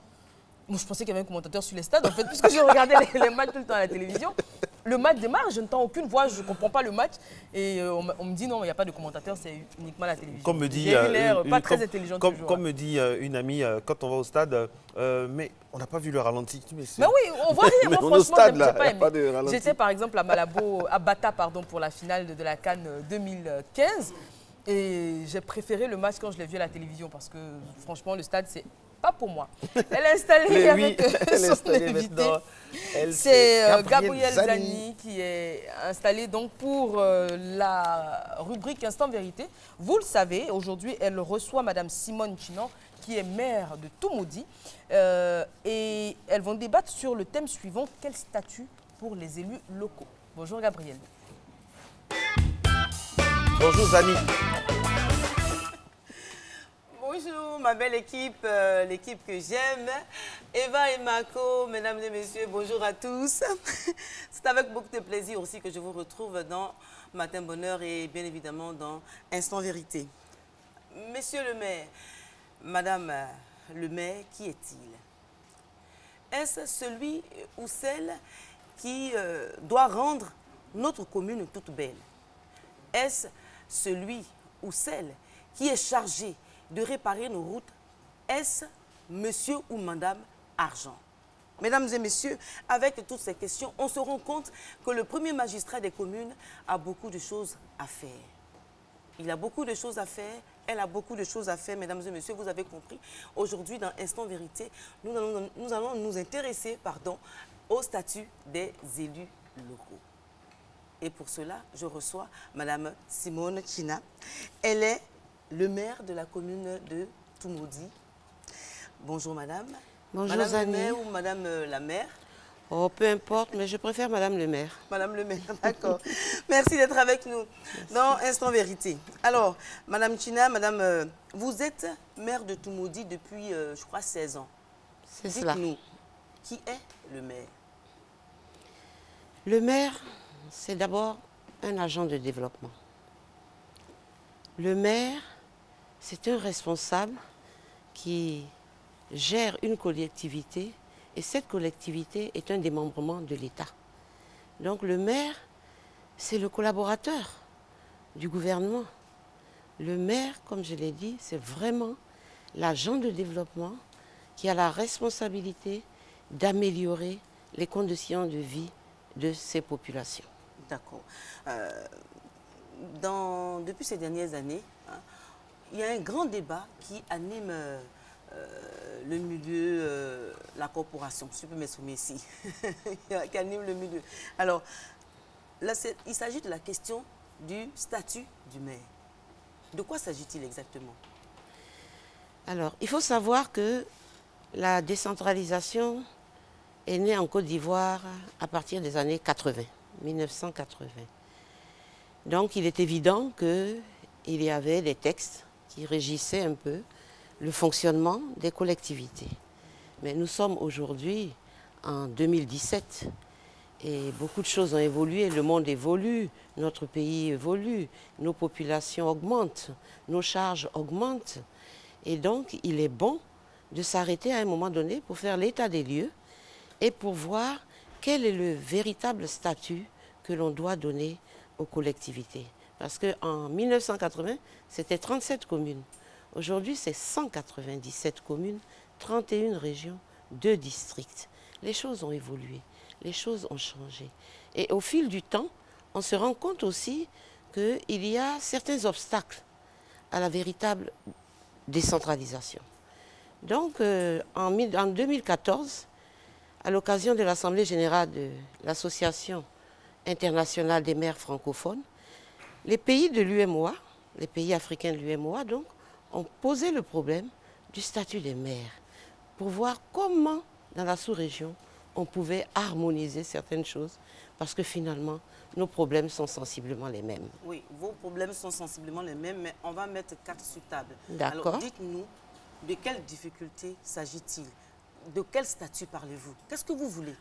Moi, je pensais qu'il y avait un commentateur sur les stades, en fait, puisque je regardais les matchs tout le temps à la télévision. Le match démarre, je n'entends aucune voix, je ne comprends pas le match. Et on me dit non, il n'y a pas de commentateur, c'est uniquement la télévision. Comme me dit, pas très intelligente toujours. Comme me dit une amie, quand on va au stade, mais on n'a pas vu le ralenti. Mais oui, on voit rien. Mais Moi, au stade, là, pas il n'y a pas de ralenti. J'étais par exemple à Malabo, à Bata, pardon, pour la finale de la CAN 2015. Et j'ai préféré le match quand je l'ai vu à la télévision parce que franchement, le stade, c'est pas pour moi. Elle est installée avec son invité. C'est Gabriel Zani qui est installée donc pour la rubrique Instant Vérité. Vous le savez, aujourd'hui, elle reçoit Madame Simone Chinan, qui est maire de Toumoudi. Et elles vont débattre sur le thème suivant, quel statut pour les élus locaux. Bonjour Gabriel. Bonjour Zani. Bonjour ma belle équipe, l'équipe que j'aime. Eva et Marco, mesdames et messieurs, bonjour à tous. C'est avec beaucoup de plaisir aussi que je vous retrouve dans Matin Bonheur et bien évidemment dans Instant Vérité. Monsieur le maire, Madame le maire, qui est-il? Est-ce celui ou celle qui doit rendre notre commune toute belle? Est-ce celui ou celle qui est chargé de réparer nos routes? Est-ce monsieur ou madame argent? Mesdames et messieurs, avec toutes ces questions, on se rend compte que le premier magistrat des communes a beaucoup de choses à faire. Il a beaucoup de choses à faire, elle a beaucoup de choses à faire, mesdames et messieurs, vous avez compris. Aujourd'hui, dans Instant Vérité, nous allons nous intéresser au statut des élus locaux. Et pour cela, je reçois Madame Simone Chinan. Elle est le maire de la commune de Toumoudi. Bonjour Madame. Bonjour Madame Zani. le maire ou Madame la maire? Oh, peu importe, mais je préfère Madame le maire. Madame le maire, d'accord. Merci d'être avec nous dans Instant Vérité. Alors, Madame Chinan, Madame, vous êtes maire de Toumoudi depuis, je crois, 16 ans. C'est cela. Dites-nous, qui est le maire? Le maire, c'est d'abord un agent de développement. Le maire, c'est un responsable qui gère une collectivité et cette collectivité est un démembrement de l'État. Donc le maire, c'est le collaborateur du gouvernement. Le maire, comme je l'ai dit, c'est vraiment l'agent de développement qui a la responsabilité d'améliorer les conditions de vie de ces populations. D'accord. Depuis ces dernières années, il y a un grand débat qui anime le milieu, la corporation, je peux m'exprimer ici, qui anime le milieu. Alors, là, il s'agit de la question du statut du maire. De quoi s'agit-il exactement? Alors, il faut savoir que la décentralisation est née en Côte d'Ivoire à partir des années 80, 1980. Donc, il est évident qu'il y avait des textes qui régissaient un peu le fonctionnement des collectivités. Mais nous sommes aujourd'hui en 2017 et beaucoup de choses ont évolué, le monde évolue, notre pays évolue, nos populations augmentent, nos charges augmentent. Et donc, il est bon de s'arrêter à un moment donné pour faire l'état des lieux et pour voir quel est le véritable statut que l'on doit donner aux collectivités. Parce qu'en 1980, c'était 37 communes. Aujourd'hui, c'est 197 communes, 31 régions, 2 districts. Les choses ont évolué, les choses ont changé. Et au fil du temps, on se rend compte aussi qu'il y a certains obstacles à la véritable décentralisation. Donc, en 2014, à l'occasion de l'Assemblée générale de l'Association internationale des maires francophones, les pays de l'UMOA, les pays africains de l'UMOA, donc, ont posé le problème du statut des maires pour voir comment, dans la sous-région, on pouvait harmoniser certaines choses parce que finalement, nos problèmes sont sensiblement les mêmes. Oui, vos problèmes sont sensiblement les mêmes, mais on va mettre 4 sur table. D'accord. Alors, dites-nous, de quelles difficultés s'agit-il? De quel statut parlez-vous? Qu'est-ce que vous voulez?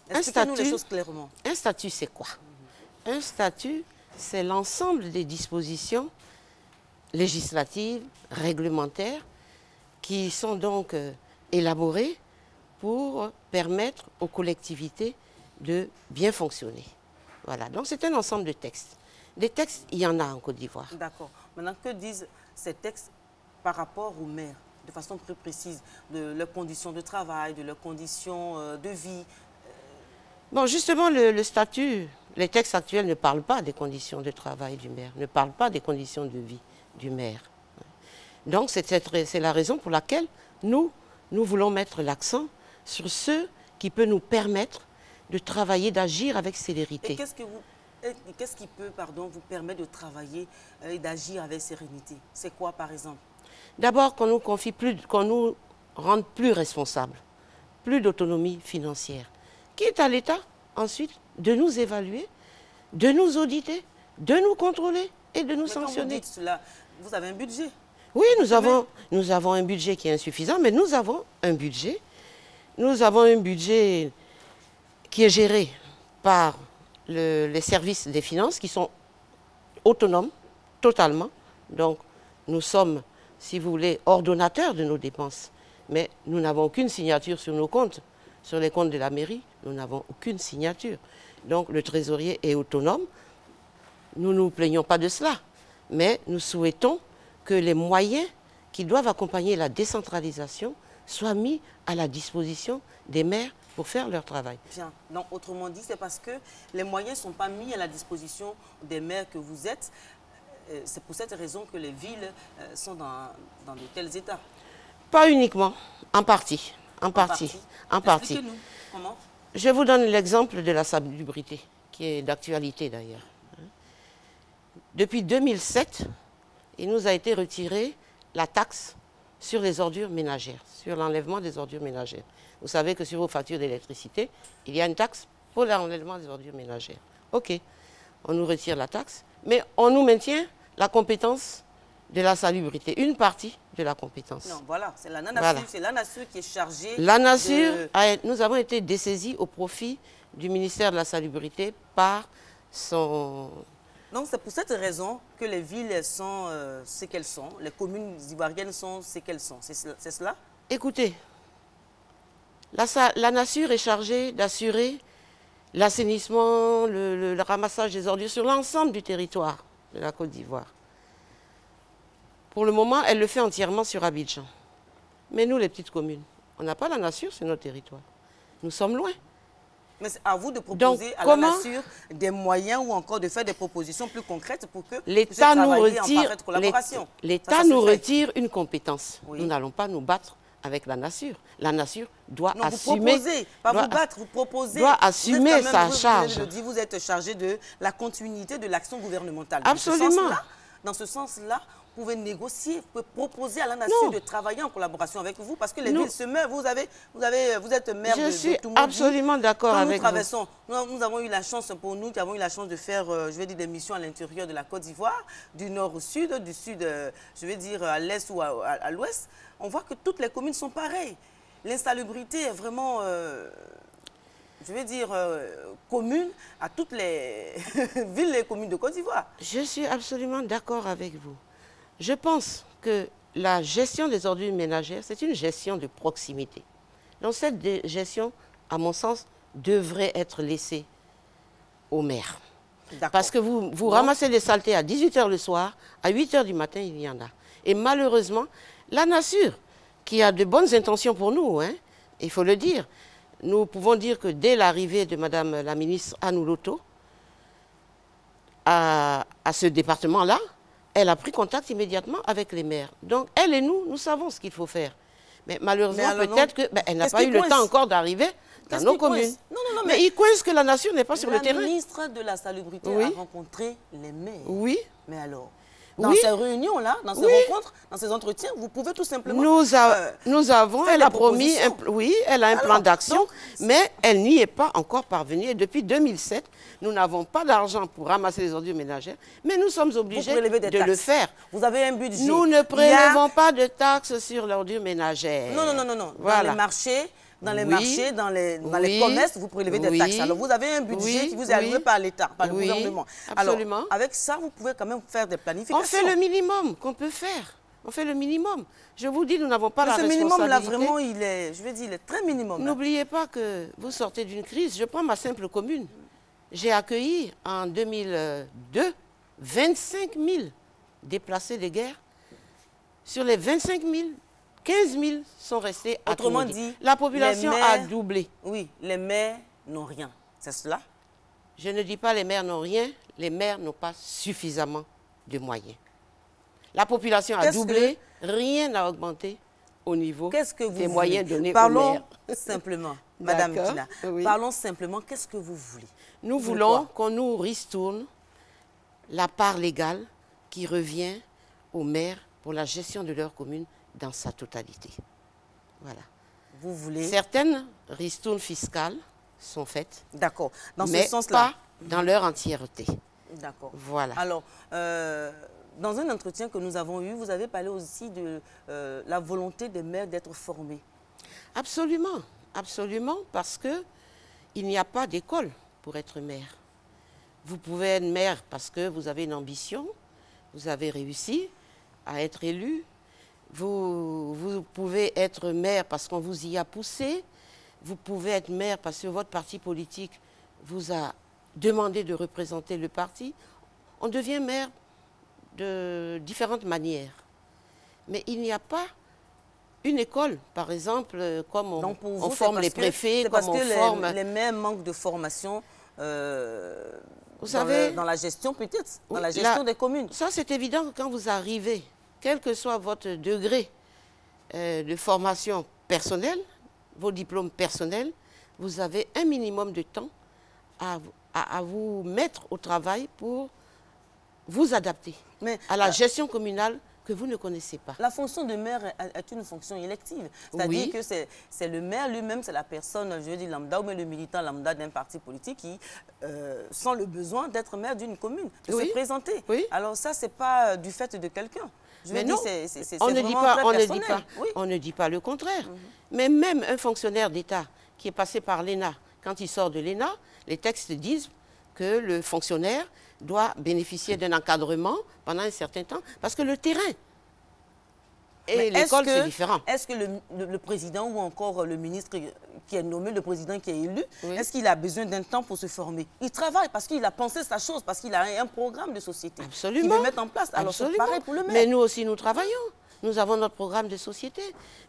Expliquez-nous les choses clairement. Un statut, c'est quoi? Un statut, c'est l'ensemble des dispositions législatives, réglementaires, qui sont donc élaborées pour permettre aux collectivités de bien fonctionner. Voilà, donc c'est un ensemble de textes. Des textes, il y en a en Côte d'Ivoire. D'accord. Maintenant, que disent ces textes par rapport aux maires, de façon plus précise, de leurs conditions de travail, de leurs conditions de vie? Bon, justement, le statut, les textes actuels ne parlent pas des conditions de travail du maire, ne parlent pas des conditions de vie du maire. Donc, c'est la raison pour laquelle nous voulons mettre l'accent sur ce qui peut nous permettre de travailler, d'agir avec célérité. Et qu'est-ce qui peut, vous permettre de travailler et d'agir avec sérénité? C'est quoi, par exemple? D'abord, qu'on nous confie qu'on nous rende plus responsables, plus d'autonomie financière. Qui est à l'État, ensuite, de nous évaluer, de nous auditer, de nous contrôler et de nous sanctionner. Quand vous dites cela, vous avez un budget? Oui, nous avons un budget qui est insuffisant, mais nous avons un budget. Nous avons un budget qui est géré par les services des finances qui sont autonomes, totalement. Donc, nous sommes, si vous voulez, ordonnateurs de nos dépenses. Mais nous n'avons aucune signature sur nos comptes. Sur les comptes de la mairie, nous n'avons aucune signature. Donc, le trésorier est autonome. Nous ne nous plaignons pas de cela. Mais nous souhaitons que les moyens qui doivent accompagner la décentralisation soient mis à la disposition des maires pour faire leur travail. Bien. Donc, autrement dit, c'est parce que les moyens ne sont pas mis à la disposition des maires que vous êtes. C'est pour cette raison que les villes sont dans de tels états. Pas uniquement, en partie. En partie. Expliquez-nous, comment? Je vous donne l'exemple de la salubrité, qui est d'actualité d'ailleurs. Depuis 2007, il nous a été retiré la taxe sur les ordures ménagères, sur l'enlèvement des ordures ménagères. Vous savez que sur vos factures d'électricité, il y a une taxe pour l'enlèvement des ordures ménagères. OK, on nous retire la taxe, mais on nous maintient la compétence de la salubrité, une partie de la compétence. Non, voilà, c'est la NANASUR, c'est la NANASUR qui est chargée. La NANASUR, nous avons été dessaisis au profit du ministère de la Salubrité par son... Donc c'est pour cette raison que les villes sont ce qu'elles sont, les communes ivoiriennes sont ce qu'elles sont, c'est cela? Écoutez, la NANASUR est chargée d'assurer l'assainissement, le ramassage des ordures sur l'ensemble du territoire de la Côte d'Ivoire. Pour le moment, elle le fait entièrement sur Abidjan. Mais nous, les petites communes, on n'a pas la NANASUR sur notre territoire. Nous sommes loin. Mais c'est à vous de proposer à la NANASUR des moyens ou encore de faire des propositions plus concrètes pour que l'État nous retire, l'État nous retire une compétence. Oui. Nous n'allons pas nous battre avec la NANASUR. La NANASUR doit assumer... Vous proposez, pas vous battre, vous proposez. Doit assumer sa charge. Vous êtes chargé de la continuité de l'action gouvernementale. Absolument. Dans ce sens-là, vous pouvez négocier, vous pouvez proposer à la NANASUR de travailler en collaboration avec vous, parce que les villes se meurent. Vous êtes maire de tout le monde. Je suis absolument d'accord avec vous. Nous avons eu la chance, pour nous, qui avons eu la chance de faire, je vais dire, des missions à l'intérieur de la Côte d'Ivoire, du nord au sud, du sud, je vais dire, à l'est ou à l'ouest. On voit que toutes les communes sont pareilles. L'insalubrité est vraiment... je vais dire, commune à toutes les villes et communes de Côte d'Ivoire. Je suis absolument d'accord avec vous. Je pense que la gestion des ordures ménagères, c'est une gestion de proximité. Donc cette gestion, à mon sens, devrait être laissée aux maires. Parce que vous ramassez des saletés à 18 h le soir, à 8 h du matin, il y en a. Et malheureusement, la NANASUR, qui a de bonnes intentions pour nous, hein, il faut le dire, nous pouvons dire que dès l'arrivée de Madame la ministre Anouloto à ce département-là, elle a pris contact immédiatement avec les maires. Donc, elle et nous savons ce qu'il faut faire. Mais malheureusement, peut-être qu'elle n'a pas eu le temps encore d'arriver dans nos communes. Non, mais il coince que la NANASUR n'est pas sur le terrain. La ministre de la Salubrité a rencontré les maires. Oui. Mais alors? dans Oui. ces réunions-là, dans ces Oui. rencontres, dans ces entretiens, vous pouvez tout simplement... Nous avons, faire elle des a promis, propositions. oui, elle a un Alors, plan d'action, donc, mais elle n'y est pas encore parvenue. Et depuis 2007, nous n'avons pas d'argent pour ramasser les ordures ménagères, mais nous sommes obligés prélevez des de le taxes. faire. Vous avez un budget. Nous ne prélevons pas de taxes sur l'ordure ménagère. Non, non, non, non, non. Voilà. Dans les marchés, dans les Oui. marchés, dans les Oui. commerces, vous prélevez des Oui. taxes. Alors, vous avez un budget Oui. qui vous est alloué Oui. par l'État, par le Oui. gouvernement. Absolument. Alors, avec ça, vous pouvez quand même faire des planifications. On fait le minimum qu'on peut faire. On fait le minimum. Je vous dis, nous n'avons pas Mais la ce responsabilité. minimum-là, vraiment, il est, je vais dire, il est très minimum. là. N'oubliez pas que vous sortez d'une crise. Je prends ma simple commune. J'ai accueilli en 2002 25 000 déplacés de guerre. Sur les 25 000, 15 000 sont restés à Autrement Touloudi. dit, La population les a maires- doublé. Oui, les maires n'ont rien. C'est cela? Je ne dis pas les maires n'ont rien, les maires n'ont pas suffisamment de moyens. La population a Qu'est-ce doublé, rien n'a augmenté au niveau des moyens donnés aux Parlons maires. simplement, Madame D'accord, Kina. oui. Parlons simplement, qu'est-ce que vous voulez? Nous Vous voulez voulons quoi? qu'on nous ristourne la part légale qui revient aux maires pour la gestion de leur commune dans sa totalité. Voilà. Vous voulez... Certaines ristournes fiscales sont faites. D'accord. Dans ce mais sens-là. pas dans leur entièreté. D'accord. Voilà. Alors, dans un entretien que nous avons eu, vous avez parlé aussi de la volonté des maires d'être formés. Absolument, absolument, parce qu'il n'y a pas d'école pour être maire. Vous pouvez être maire parce que vous avez une ambition, vous avez réussi à être élu. Vous pouvez être maire parce qu'on vous y a poussé. Vous pouvez être maire parce que votre parti politique vous a demandé de représenter le parti. On devient maire de différentes manières. Mais il n'y a pas une école, par exemple, comme on, Donc pour vous, on c'est forme parce les que- préfets, c'est comme parce on que forme... les maires manquent de formation Vous savez, dans la gestion peut-être, dans oui, la gestion des communes. Ça, c'est évident que quand vous arrivez, quel que soit votre degré de formation personnelle, vos diplômes personnels, vous avez un minimum de temps à vous mettre au travail pour vous adapter à la gestion communale que vous ne connaissez pas. La fonction de maire est une fonction élective. C'est-à-dire Oui. que c'est le maire lui-même, c'est la personne, je veux dire lambda, ou même le militant lambda d'un parti politique qui sent le besoin d'être maire d'une commune, de Oui. se présenter. Oui. Alors ça, c'est pas du fait de quelqu'un. Je veux Mais dire, non, c'est on ne dit vraiment pas, très on ne dit personnel. pas, Oui. on ne dit pas le contraire. Mais même un fonctionnaire d'État qui est passé par l'ENA, quand il sort de l'ENA, les textes disent que le fonctionnaire doit bénéficier d'un encadrement pendant un certain temps, parce que le terrain et Mais l'école, est-ce que- c'est différent. Est-ce que le président ou encore le ministre qui est nommé, le président qui est élu, est-ce qu'il a besoin d'un temps pour se former? Il travaille parce qu'il a pensé sa chose, parce qu'il a un programme de société qu'il Absolument. veut mettre en place. Alors c'est Absolument. pareil pour le maire. Mais nous aussi, nous travaillons. Nous avons notre programme de société.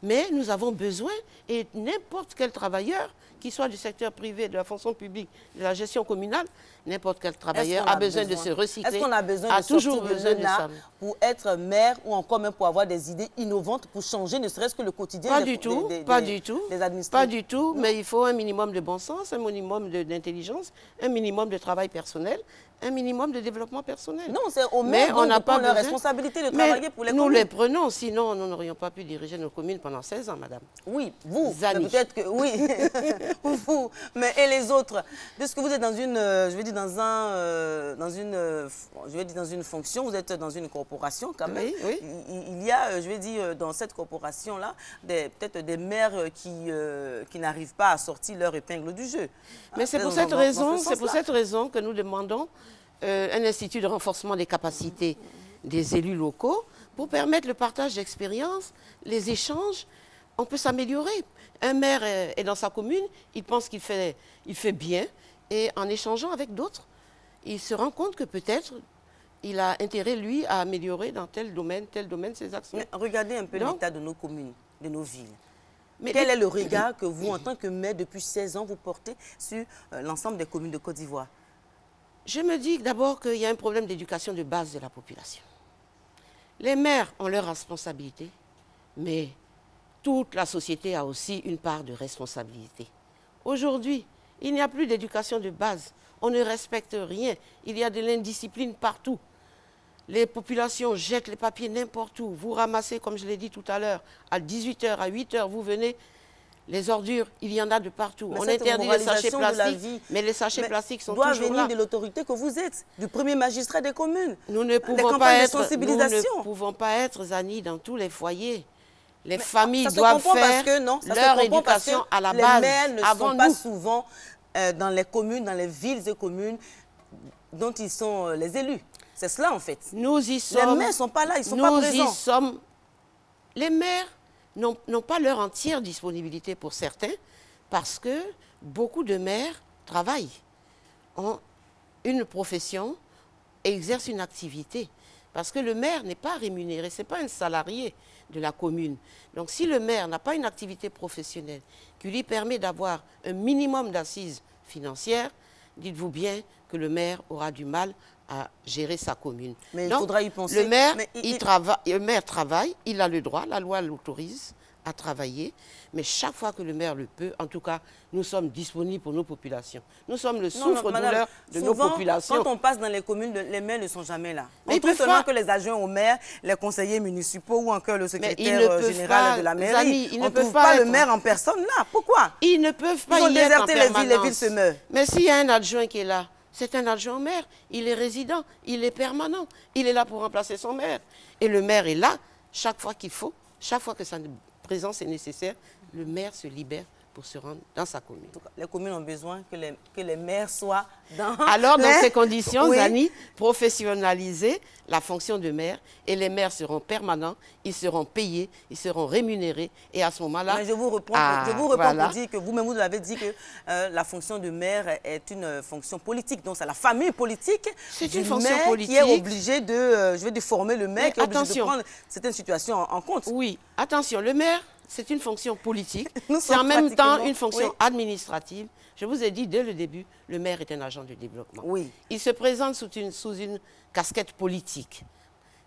Mais nous avons besoin, et n'importe quel travailleur, qu'il soit du secteur privé, de la fonction publique, de la gestion communale, n'importe quel travailleur Est-ce qu'on a besoin de se recycler, Est-ce qu'on a besoin a de toujours sortir de besoin de l'ENA ça. pour être maire ou encore même pour avoir des idées innovantes, pour changer ne serait-ce que le quotidien Pas des, du tout, des- pas des- du tout, des administrés? pas du tout, mais il faut un minimum de bon sens, un minimum d'intelligence, un minimum de travail personnel, un minimum de développement personnel. Non, c'est aux Mais maires on donc n'a de pas prendre leur besoin. responsabilité de Mais travailler pour les nous communes. les prenons, sinon nous n'aurions pas pu diriger nos communes pendant 16 ans, madame. Oui, vous, Zani. mais peut-être que oui, vous, mais et les autres, puisque vous êtes dans une, je vais dire dans une fonction, vous êtes dans une corporation quand même. Oui, oui. Il y a, je vais dire, dans cette corporation-là, peut-être des maires qui n'arrivent pas à sortir leur épingle du jeu. Mais c'est pour Dans- cette dans- dans raison, ce c'est pour sens-là. cette raison que nous demandons un institut de renforcement des capacités des élus locaux pour permettre le partage d'expériences, les échanges. On peut s'améliorer. Un maire est dans sa commune, il pense qu'il fait bien, et en échangeant avec d'autres, il se rend compte que peut-être il a intérêt, lui, à améliorer dans tel domaine ses actions. Mais regardez un peu Donc, l'état de nos communes, de nos villes. Mais Quel est le regard que vous, en tant que maire, depuis 16 ans, vous portez sur l'ensemble des communes de Côte d'Ivoire? Je me dis d'abord qu'il y a un problème d'éducation de base de la population. Les maires ont leurs responsabilités, mais toute la société a aussi une part de responsabilité. Aujourd'hui, il n'y a plus d'éducation de base. On ne respecte rien. Il y a de l'indiscipline partout. Les populations jettent les papiers n'importe où. Vous ramassez, comme je l'ai dit tout à l'heure, à 18h, à 8h, vous venez. Les ordures, il y en a de partout. Mais on cette interdit les sachets moralisation de la plastiques, vie, mais les sachets plastiques sont doit toujours venir là. de l'autorité que vous êtes, du premier magistrat des communes. Nous ne pouvons pas être, Zani, dans tous les foyers. Les familles doivent faire leur éducation à la base. Les maires ne avant sont pas souvent dans les communes, dans les villes et communes dont ils sont les élus. C'est cela, en fait. Nous y sommes. Les maires ne sont pas là, ils ne sont pas présents. Nous y sommes. Les maires n'ont pas leur entière disponibilité pour certains, parce que beaucoup de maires travaillent, ont une profession, exercent une activité. Parce que le maire n'est pas rémunéré, ce n'est pas un salarié de la commune. Donc si le maire n'a pas une activité professionnelle qui lui permet d'avoir un minimum d'assises financières, dites-vous bien que le maire aura du mal à gérer sa commune. Mais il donc, faudra y penser. Le maire travaille, il a le droit, la loi l'autorise à travailler, mais chaque fois que le maire le peut, en tout cas, nous sommes disponibles pour nos populations. Nous sommes le souffre-douleur de nos populations. Quand on passe dans les communes, les maires ne sont jamais là. Mais on trouve seulement que les adjoints au maire, les conseillers municipaux ou encore le secrétaire général de la mairie. Zani, on ne trouve pas le maire en personne là. Pourquoi? Ils ne peuvent pas y être en déserter les villes se meurent. Mais s'il y a un adjoint qui est là, c'est un adjoint au maire, il est résident, il est permanent, il est là pour remplacer son maire. Et le maire est là chaque fois qu'il faut, chaque fois que sa présence est nécessaire, le maire se libère pour se rendre dans sa commune. En tout cas, les communes ont besoin que les maires soient dans... Alors, dans ces conditions, Zani, professionnaliser la fonction de maire, et les maires seront permanents, ils seront payés, ils seront rémunérés, et à ce moment-là... Je vous reprends, pour dire que vous-même, vous avez dit que la fonction de maire est une fonction politique. Donc, c'est la famille politique du maire qui est obligée de, former le maire, qui est obligé de prendre certaines situations en compte. Oui, attention, le maire... C'est une fonction politique, c'est en même temps une fonction administrative. Je vous ai dit dès le début, le maire est un agent de développement. Oui. Il se présente sous une casquette politique.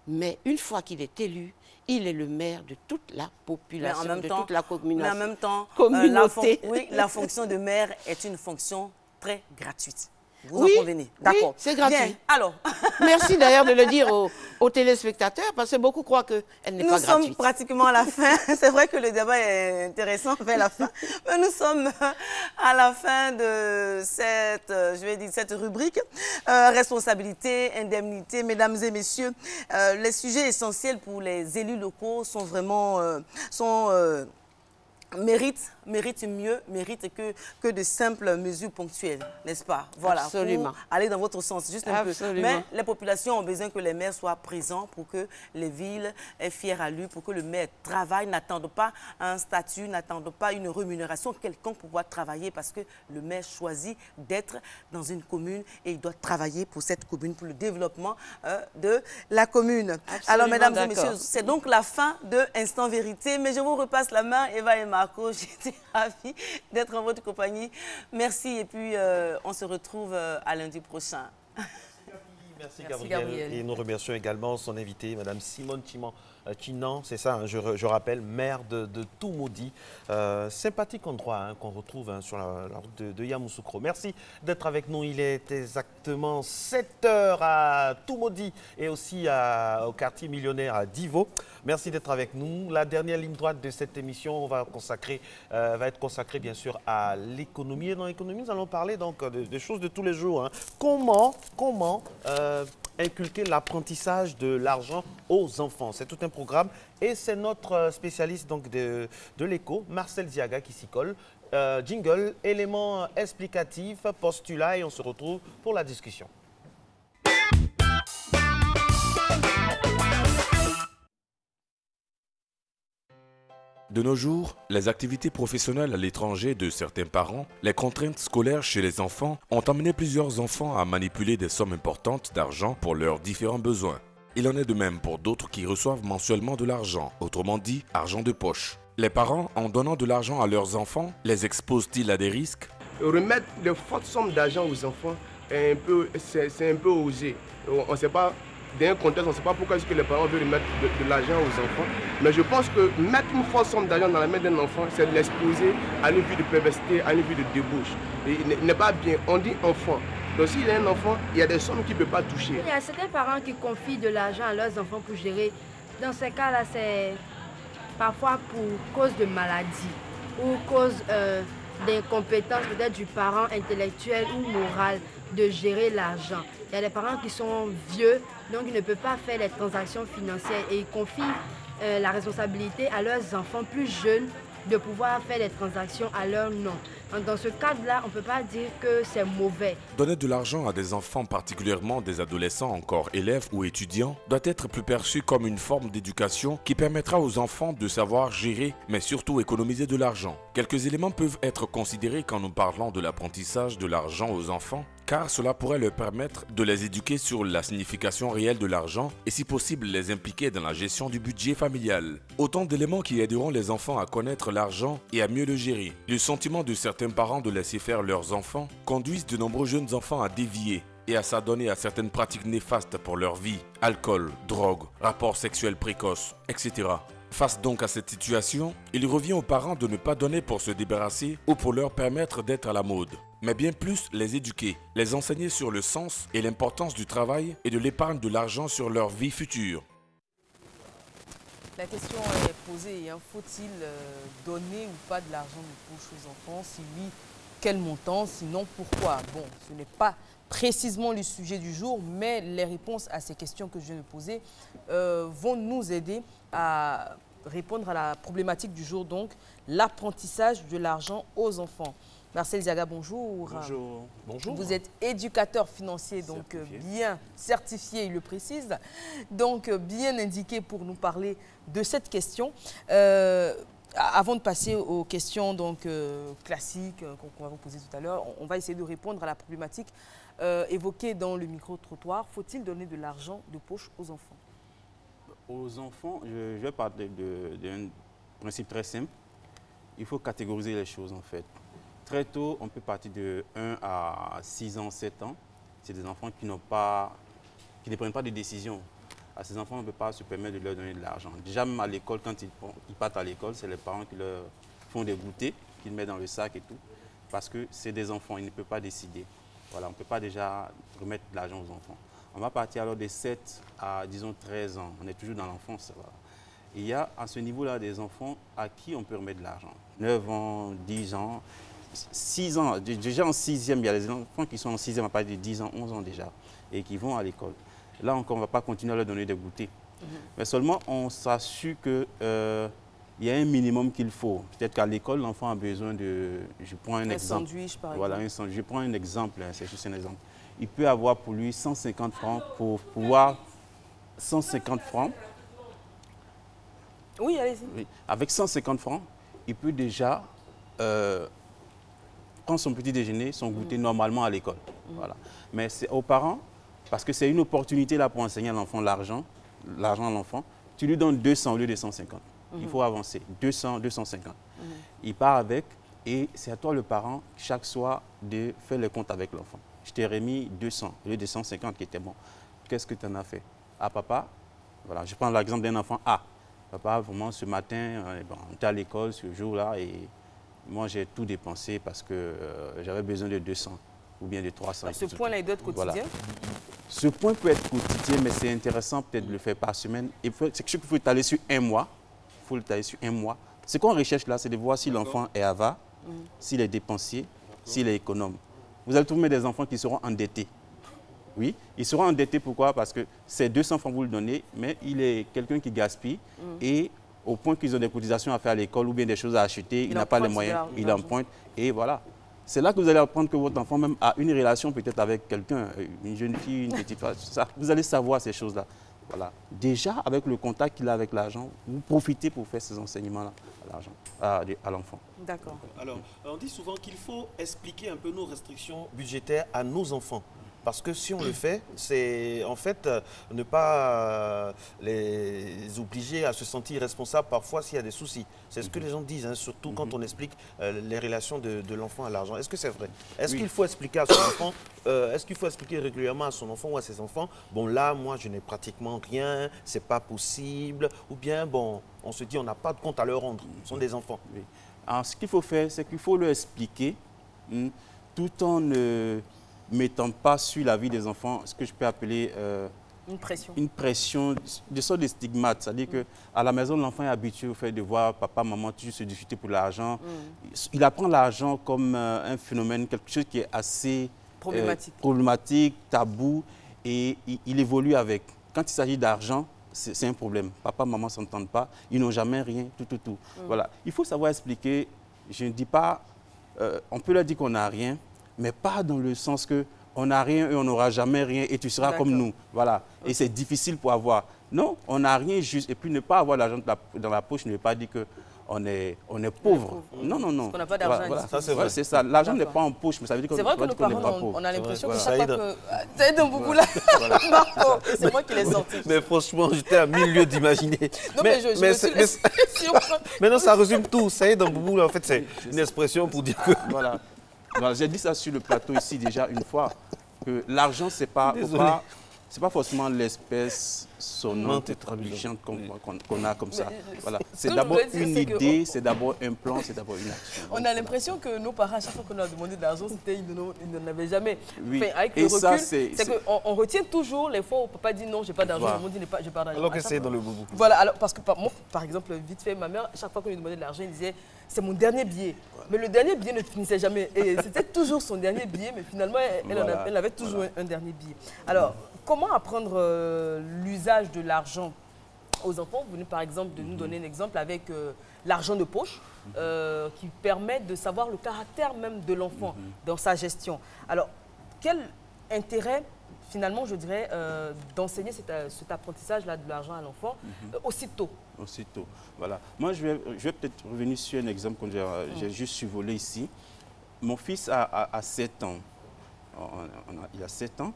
Mais une fois qu'il est élu, il est le maire de toute la population, toute la communauté. Mais en même temps, la fonction de maire est une fonction très gratuite. Vous en convenez? D'accord. Oui, c'est gratuit. Bien. Alors. Merci d'ailleurs de le dire aux téléspectateurs, parce que beaucoup croient qu'elle n'est pas gratuite. Nous sommes pratiquement à la fin. C'est vrai que le débat est intéressant vers la fin. Mais nous sommes à la fin de cette rubrique. Responsabilité, indemnité. Mesdames et messieurs, les sujets essentiels pour les élus locaux sont vraiment... mérite mieux, que de simples mesures ponctuelles, n'est-ce pas? Voilà, absolument. Pour aller dans votre sens, juste un peu. Mais les populations ont besoin que les maires soient présents pour que les villes aient fier à lui, pour que le maire travaille, n'attende pas un statut, n'attende pas une rémunération quelconque pour pouvoir travailler, parce que le maire choisit d'être dans une commune et il doit travailler pour cette commune, pour le développement de la commune. Absolument. Alors, mesdames et messieurs, c'est donc la fin de Instant Vérité, mais je vous repasse la main, Eva et Marco. J'étais ravie d'être en votre compagnie. Merci et puis on se retrouve à lundi prochain. Merci Gabriel. Et nous remercions également son invité, Mme Simone Chinan, c'est ça, hein, je rappelle, maire de Toumoudi. Sympathique endroit hein, qu'on retrouve sur la route de Yamoussoukro. Merci d'être avec nous. Il est exactement 7h à Toumoudi et aussi au quartier millionnaire à Divo. Merci d'être avec nous. La dernière ligne droite de cette émission va être consacrée bien sûr à l'économie. Et dans l'économie, nous allons parler donc des choses de tous les jours. Hein. Comment inculquer l'apprentissage de l'argent aux enfants. C'est tout un programme et c'est notre spécialiste donc, de l'éco, Marcel Diaga, qui s'y colle. Jingle, éléments explicatifs, postulat et on se retrouve pour la discussion. De nos jours, les activités professionnelles à l'étranger de certains parents, les contraintes scolaires chez les enfants ont amené plusieurs enfants à manipuler des sommes importantes d'argent pour leurs différents besoins. Il en est de même pour d'autres qui reçoivent mensuellement de l'argent, autrement dit, argent de poche. Les parents, en donnant de l'argent à leurs enfants, les exposent-ils à des risques? Remettre de fortes sommes d'argent aux enfants, c'est un peu osé. On ne sait pas. Dans un contexte, on ne sait pas pourquoi est-ce que les parents veulent mettre de l'argent aux enfants. Mais je pense que mettre une forte somme d'argent dans la main d'un enfant, c'est de l'exposer à une vie de perversité, à une vie de débauche. Et il n'est pas bien. On dit enfant. Donc s'il a un enfant, il y a des sommes qu'il ne peut pas toucher. Il y a certains parents qui confient de l'argent à leurs enfants pour gérer. Dans ces cas-là, c'est parfois pour cause de maladie ou cause d'incompétence peut-être du parent intellectuel ou moral de gérer l'argent. Il y a des parents qui sont vieux, donc ils ne peuvent pas faire les transactions financières et ils confient la responsabilité à leurs enfants plus jeunes de pouvoir faire des transactions à leur nom. Donc, dans ce cadre-là, on ne peut pas dire que c'est mauvais. Donner de l'argent à des enfants, particulièrement des adolescents encore élèves ou étudiants, doit être plus perçu comme une forme d'éducation qui permettra aux enfants de savoir gérer, mais surtout économiser de l'argent. Quelques éléments peuvent être considérés quand nous parlons de l'apprentissage de l'argent aux enfants, car cela pourrait leur permettre de les éduquer sur la signification réelle de l'argent et si possible les impliquer dans la gestion du budget familial. Autant d'éléments qui aideront les enfants à connaître l'argent et à mieux le gérer. Le sentiment de certains parents de laisser faire leurs enfants conduisent de nombreux jeunes enfants à dévier et à s'adonner à certaines pratiques néfastes pour leur vie, alcool, drogue, rapports sexuels précoces, etc. Face donc à cette situation, il revient aux parents de ne pas donner pour se débarrasser ou pour leur permettre d'être à la mode, mais bien plus les éduquer, les enseigner sur le sens et l'importance du travail et de l'épargne de l'argent sur leur vie future. La question est posée, faut-il donner ou pas de l'argent de poche aux enfants? Si oui, quel montant? Sinon, pourquoi? Bon, ce n'est pas précisément le sujet du jour, mais les réponses à ces questions que je viens de poser vont nous aider à répondre à la problématique du jour, donc l'apprentissage de l'argent aux enfants. Marcel Ziaga, bonjour. Bonjour. Bonjour. Vous êtes éducateur financier, donc bien certifié, il le précise, donc bien indiqué pour nous parler de cette question. Avant de passer aux questions donc, classiques qu'on va vous poser tout à l'heure, on va essayer de répondre à la problématique évoquée dans le micro-trottoir. Faut-il donner de l'argent de poche aux enfants? Aux enfants, je vais parler d'un principe très simple. Il faut catégoriser les choses en fait. Très tôt, on peut partir de 1 à 6 ans, 7 ans. C'est des enfants qui ne prennent pas de décision. À ces enfants, on ne peut pas se permettre de leur donner de l'argent. Déjà, même à l'école, quand ils partent à l'école, c'est les parents qui leur font des goûters, qu'ils mettent dans le sac et tout. Parce que c'est des enfants, ils ne peuvent pas décider. Voilà, on ne peut pas déjà remettre de l'argent aux enfants. On va partir alors de 7 à, disons, 13 ans. On est toujours dans l'enfance. Voilà. Il y a à ce niveau-là des enfants à qui on peut remettre de l'argent. 9 ans, 10 ans, 6 ans. Déjà en 6e, il y a des enfants qui sont en 6e à partir de 10 ans, 11 ans déjà, et qui vont à l'école. Là encore, on ne va pas continuer à leur donner des goûters. Mais seulement, on s'assure qu'il y a un minimum qu'il faut. Peut-être qu'à l'école, l'enfant a besoin de... Je prends un exemple. Sandwich, par exemple. Voilà, un sandwich. Je prends un exemple, c'est juste un exemple. Il peut avoir pour lui 150 francs pour pouvoir... 150 francs. Oui, allez-y. Oui. Avec 150 francs, il peut déjà prendre son petit déjeuner, son goûter normalement à l'école. Voilà. Mais c'est aux parents, parce que c'est une opportunité là pour enseigner à l'enfant l'argent à l'enfant. Tu lui donnes 200 au lieu de 150. Il faut avancer. 200, 250. Il part avec et c'est à toi le parent, chaque soir, de faire le compte avec l'enfant. Je t'ai remis 200 au lieu de 150 qui était bon. Qu'est-ce que tu en as fait? Ah papa, voilà, je prends l'exemple d'un enfant A. Papa, vraiment ce matin, on était à l'école ce jour-là et moi j'ai tout dépensé parce que j'avais besoin de 200 ou bien de 300. Ce point-là, il doit être quotidien? Voilà. Ce point peut être quotidien, mais c'est intéressant peut-être de le faire par semaine. C'est quelque chose qu'il faut étaler sur un mois. Il faut l'étaler sur un mois. Ce qu'on recherche là, c'est de voir si l'enfant est avare, s'il est dépensier, s'il est économe. Vous allez trouver des enfants qui seront endettés. Oui, ils seront endettés pourquoi? Parce que ces 200 francs, vous le donnez, mais il est quelqu'un qui gaspille et au point qu'ils ont des cotisations à faire à l'école ou bien des choses à acheter, il n'a pas les moyens, il emprunte et voilà. C'est là que vous allez apprendre que votre enfant même a une relation peut-être avec quelqu'un, une jeune fille, une petite fille, ça, vous allez savoir ces choses-là. Voilà. Déjà, avec le contact qu'il a avec l'argent, vous profitez pour faire ces enseignements-là à l'enfant. D'accord. Alors, on dit souvent qu'il faut expliquer un peu nos restrictions budgétaires à nos enfants. Parce que si on le fait, c'est en fait ne pas les obliger à se sentir responsables parfois s'il y a des soucis. C'est ce que les gens disent, hein, surtout quand on explique les relations de l'enfant à l'argent. Est-ce que c'est vrai? Est-ce qu'il faut expliquer à son enfant, est-ce qu'il faut expliquer régulièrement à son enfant ou à ses enfants, bon là, moi je n'ai pratiquement rien, c'est pas possible, ou bien bon, on se dit on n'a pas de compte à leur rendre, ce sont des enfants. Oui. Alors ce qu'il faut faire, c'est qu'il faut leur expliquer tout en mettant pas sur la vie des enfants ce que je peux appeler une pression, de sorte de stigmate. C'est-à-dire qu'à la maison, l'enfant est habitué au fait de voir papa, maman toujours se discuter pour l'argent. Il apprend l'argent comme un phénomène, quelque chose qui est assez problématique, tabou, et il évolue avec. Quand il s'agit d'argent, c'est un problème. Papa, maman ne s'entendent pas, ils n'ont jamais rien, tout. Voilà. Il faut savoir expliquer, je ne dis pas, on peut leur dire qu'on n'a rien, mais pas dans le sens que on n'a rien et on n'aura jamais rien et tu seras comme nous. Voilà. Et c'est difficile pour avoir. Non, on n'a rien juste. Et puis ne pas avoir l'argent dans la poche ne veut pas dire qu'on est pauvre. Non. On n'a pas d'argent. Voilà. Ça, c'est ça. L'argent n'est pas en poche, mais ça veut dire qu'on n'est pas pauvre. C'est vrai que nos parents, on a l'impression que chaque fois que... Saïd Mboubou là, Marco, c'est moi qui l'ai sorti. Mais franchement, j'étais à mille lieues d'imaginer. Non, mais je me suis laissé surprendre. Mais non, ça résume tout. Saïd Mboubou, en fait, c'est une expression pour dire que... Voilà. J'ai dit ça sur le plateau ici déjà une fois, que l'argent, c'est pas forcément l'espèce sonnante et trébuchante qu'on a comme ça. Voilà. C'est d'abord une idée, c'est d'abord un plan, c'est d'abord une action. On a l'impression que nos parents, à chaque fois qu'on a demandé de l'argent, ils n'en avaient jamais. Oui. Enfin, avec le recul, c'est qu'on retient toujours les fois où papa dit non, j'ai pas d'argent, maman dit j'ai pas d'argent. Alors que c'est dans le boubou. Voilà, alors, parce que moi, par exemple, vite fait, ma mère, chaque fois qu'on lui demandait de l'argent, elle disait c'est mon dernier billet. Mais le dernier billet ne finissait jamais. Et c'était toujours son dernier billet, mais finalement, elle avait toujours un dernier billet. Alors, comment apprendre l'usage de l'argent aux enfants? Vous venez par exemple de nous donner un exemple avec l'argent de poche qui permet de savoir le caractère même de l'enfant dans sa gestion. Alors, quel intérêt finalement, je dirais, d'enseigner cet apprentissage-là de l'argent à l'enfant aussitôt? Aussitôt, voilà. Moi, je vais peut-être revenir sur un exemple que j'ai juste survolé ici. Mon fils a 7 ans. Il a 7 ans.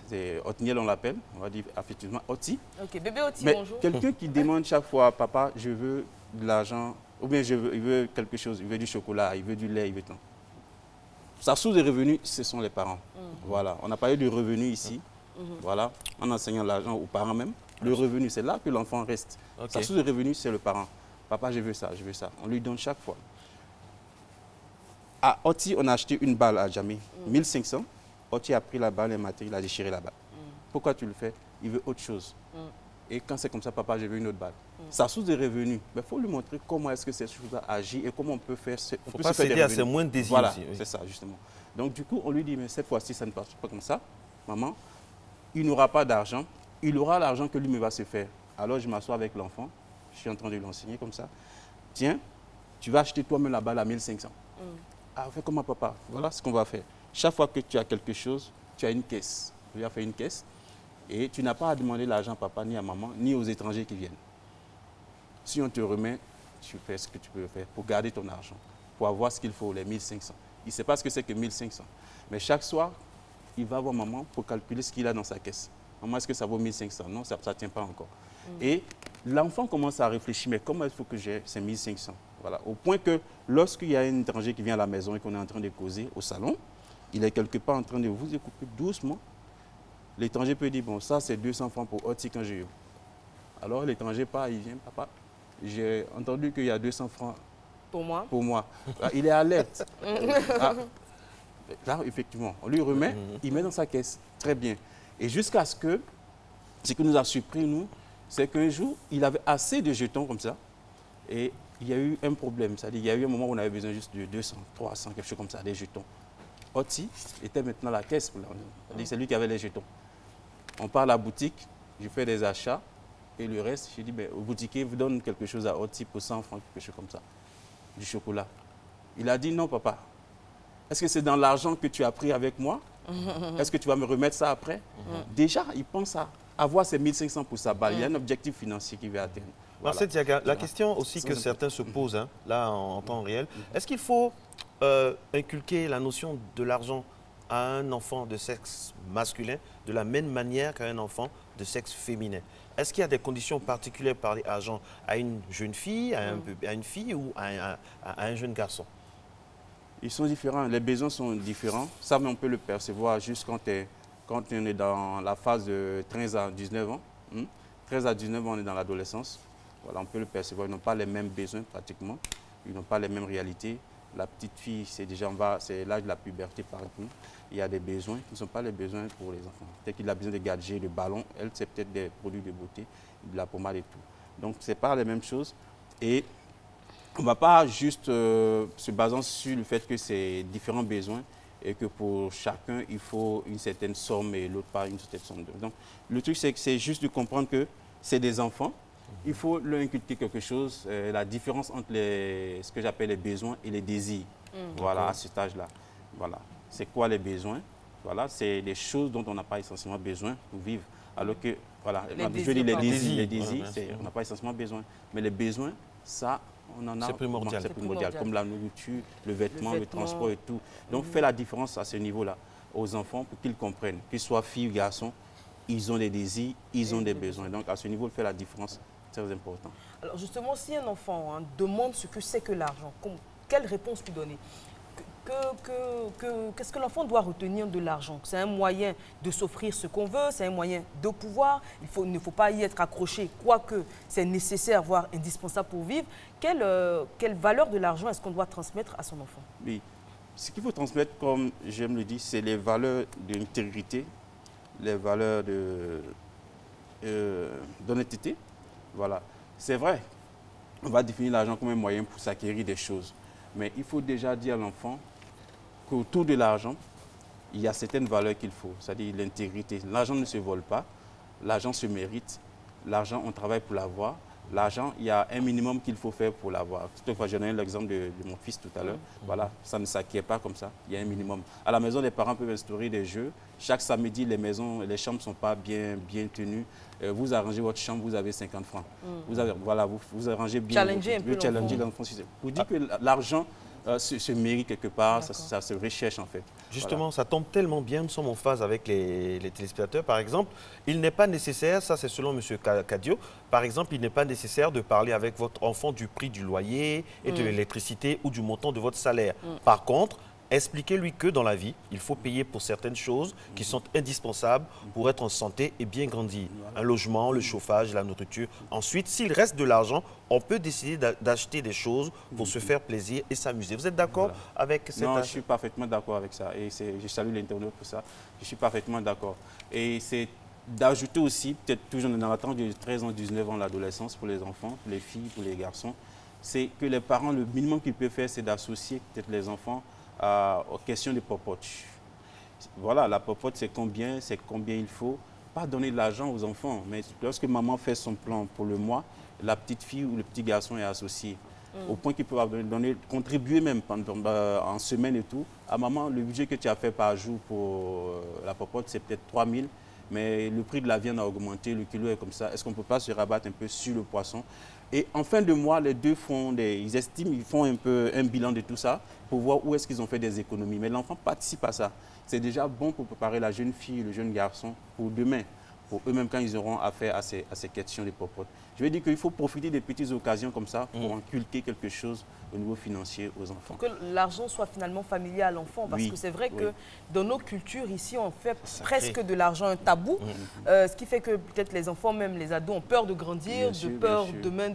C'est Otniel, on l'appelle. On va dire effectivement Oti. Ok, bébé Oti, mais bonjour. Quelqu'un qui demande chaque fois, papa, je veux de l'argent, ou bien il veut quelque chose, il veut du chocolat, il veut du lait, il veut tout. Sa source de revenus, ce sont les parents. Voilà. On a parlé de revenus ici. Voilà. En enseignant l'argent aux parents même. Le revenu, c'est là que l'enfant reste. Sa source de revenus, c'est le parent. Papa, je veux ça, je veux ça. On lui donne chaque fois. À Oti, on a acheté une balle à Djamé, 1500. Oti a pris la balle, il a déchiré la balle. Pourquoi tu le fais? Il veut autre chose. Et quand c'est comme ça, papa, je veux une autre balle. Sa source de revenus, il faut lui montrer comment est-ce que cette chose agit et comment on peut faire. On peut pas s'aider à ses moindres désirs. Voilà, aussi, oui. c'est ça, justement. Donc, du coup, on lui dit, mais cette fois-ci, ça ne passe pas comme ça. Maman, il n'aura pas d'argent. Il aura l'argent que lui me va se faire. Alors, je m'assois avec l'enfant. Je suis en train de lui enseigner comme ça. Tiens, tu vas acheter toi-même la balle à 1500. Ah, fais comment, papa? Voilà ce qu'on va faire. Chaque fois que tu as quelque chose, tu as une caisse. On lui a fait une caisse. Et tu n'as pas à demander l'argent à papa, ni à maman, ni aux étrangers qui viennent. Si on te remet, tu fais ce que tu peux faire pour garder ton argent, pour avoir ce qu'il faut, les 1500. Il ne sait pas ce que c'est que 1500. Mais chaque soir, il va voir maman pour calculer ce qu'il a dans sa caisse. Maman, est-ce que ça vaut 1500? Non, ça ne tient pas encore. Et l'enfant commence à réfléchir, mais comment il faut que j'ai ces 1500? Voilà. Au point que lorsqu'il y a un étranger qui vient à la maison et qu'on est en train de causer au salon, il est quelque part en train de vous écouter doucement. L'étranger peut dire, bon, ça c'est 200 francs pour Oti quand j'ai eu. Alors l'étranger part, il vient, papa, j'ai entendu qu'il y a 200 francs pour moi. Pour moi. Il est alerte. Là, effectivement, on lui remet, il met dans sa caisse. Très bien. Et jusqu'à ce que, ce qui nous a surpris, nous, c'est qu'un jour, il avait assez de jetons comme ça. Et il y a eu un problème. C'est-à-dire qu'il y a eu un moment où on avait besoin juste de 200, 300, quelque chose comme ça, des jetons. Oti était maintenant la caisse. C'est lui qui avait les jetons. On part à la boutique, je fais des achats. Et le reste, je dis, ben, au boutiquier, vous donne quelque chose à Oti pour 100 francs, quelque chose comme ça. Du chocolat. Il a dit, non, papa. Est-ce que c'est dans l'argent que tu as pris avec moi? Est-ce que tu vas me remettre ça après? Déjà, il pense à avoir ces 1500 pour sa balle. Il y a un objectif financier qu'il veut atteindre. Voilà. Marcel Diaga, la question aussi que certains se posent, hein, là, en temps réel, est-ce qu'il faut inculquer la notion de l'argent à un enfant de sexe masculin de la même manière qu'à un enfant de sexe féminin? Est-ce qu'il y a des conditions particulières pour parler argent à une jeune fille, à une fille ou à un jeune garçon? Ils sont différents, les besoins sont différents. Ça, on peut le percevoir juste quand on est dans la phase de 13 à 19 ans. 13 à 19 ans, on est dans l'adolescence. Voilà, on peut le percevoir. Ils n'ont pas les mêmes besoins pratiquement. Ils n'ont pas les mêmes réalités. La petite fille, c'est l'âge de la puberté par exemple. Il y a des besoins qui ne sont pas les besoins pour les enfants. Peut-être qu'il a besoin de gadgets, de ballons. Elle, c'est peut-être des produits de beauté, de la pommade et tout. Donc, ce n'est pas les mêmes choses. Et on ne va pas juste se baser sur le fait que c'est différents besoins et que pour chacun, il faut une certaine somme et l'autre pas une certaine somme. Donc, le truc, c'est que c'est juste de comprendre que c'est des enfants. Il faut leur inculquer quelque chose, la différence entre ce que j'appelle les besoins et les désirs. Voilà, à cet âge-là. Voilà. C'est quoi les besoins? Voilà, c'est des choses dont on n'a pas essentiellement besoin pour vivre. Alors que, voilà, les désirs, on n'a pas essentiellement besoin. Mais les besoins, ça, on en a. C'est primordial. C'est primordial, comme la nourriture, le vêtement, le transport et tout. Donc, fait la différence à ce niveau-là aux enfants pour qu'ils comprennent, qu'ils soient filles ou garçons, ils ont des désirs, ils ont des besoins. Donc, à ce niveau, fait la différence. Très important. Alors justement, si un enfant demande ce que c'est que l'argent, quelle réponse lui donner? Qu'est-ce que l'enfant doit retenir de l'argent? C'est un moyen de s'offrir ce qu'on veut, c'est un moyen de pouvoir. Il ne faut pas y être accroché, quoique c'est nécessaire, voire indispensable pour vivre. Quelle valeur de l'argent est-ce qu'on doit transmettre à son enfant? Oui, ce qu'il faut transmettre, comme j'aime le dire, c'est les valeurs de l'intégrité, les valeurs d'honnêteté. Voilà, c'est vrai, on va définir l'argent comme un moyen pour s'acquérir des choses. Mais il faut déjà dire à l'enfant qu'autour de l'argent, il y a certaines valeurs qu'il faut, c'est-à-dire l'intégrité. L'argent ne se vole pas, l'argent se mérite, l'argent, on travaille pour l'avoir. L'argent, il y a un minimum qu'il faut faire pour l'avoir. Toutefois, j'ai donné l'exemple de mon fils tout à l'heure. Voilà, ça ne s'acquiert pas comme ça, il y a un minimum. À la maison, les parents peuvent instaurer des jeux. Chaque samedi, les chambres ne sont pas bien tenues. Vous arrangez votre chambre, vous avez 50 francs. Vous arrangez bien. Challenger l'enfant. Pour dire que l'argent se mérite quelque part, ça se recherche en fait. Justement, ça tombe tellement bien, nous sommes en phase avec les téléspectateurs. Par exemple, il n'est pas nécessaire, ça c'est selon M. Kadio, par exemple, il n'est pas nécessaire de parler avec votre enfant du prix du loyer et de l'électricité ou du montant de votre salaire. Par contre, expliquez-lui que dans la vie, il faut payer pour certaines choses qui sont indispensables pour être en santé et bien grandir. Un logement, le chauffage, la nourriture. Ensuite, s'il reste de l'argent, on peut décider d'acheter des choses pour se faire plaisir et s'amuser. Vous êtes d'accord avec cette... Non, je suis parfaitement d'accord avec ça. Et je salue l'internaute pour ça. Je suis parfaitement d'accord. Et c'est d'ajouter aussi, peut-être toujours dans la tranche de 13 ans, 19 ans, l'adolescence pour les enfants, pour les filles, pour les garçons, c'est que les parents, le minimum qu'ils peuvent faire, c'est d'associer peut-être les enfants aux questions de popote. Voilà, la popote, c'est combien il faut. Pas donner de l'argent aux enfants, mais lorsque maman fait son plan pour le mois, la petite fille ou le petit garçon est associé. Au point qu'ils peuvent contribuer même en semaine et tout. À maman, le budget que tu as fait par jour pour la popote, c'est peut-être 3 000, mais le prix de la viande a augmenté, le kilo est comme ça. Est-ce qu'on ne peut pas se rabattre un peu sur le poisson? Et en fin de mois, les deux ils font un peu un bilan de tout ça pour voir où est-ce qu'ils ont fait des économies. Mais l'enfant participe à ça. C'est déjà bon pour préparer la jeune fille, le jeune garçon pour demain, pour eux-mêmes quand ils auront affaire à ces questions de popote. Je veux dire qu'il faut profiter des petites occasions comme ça pour inculquer quelque chose au niveau financier aux enfants. Pour que l'argent soit finalement familier à l'enfant, parce que c'est vrai que dans nos cultures, ici, on fait presque de l'argent un tabou, ce qui fait que peut-être les enfants, même les ados, ont peur de grandir, peur demain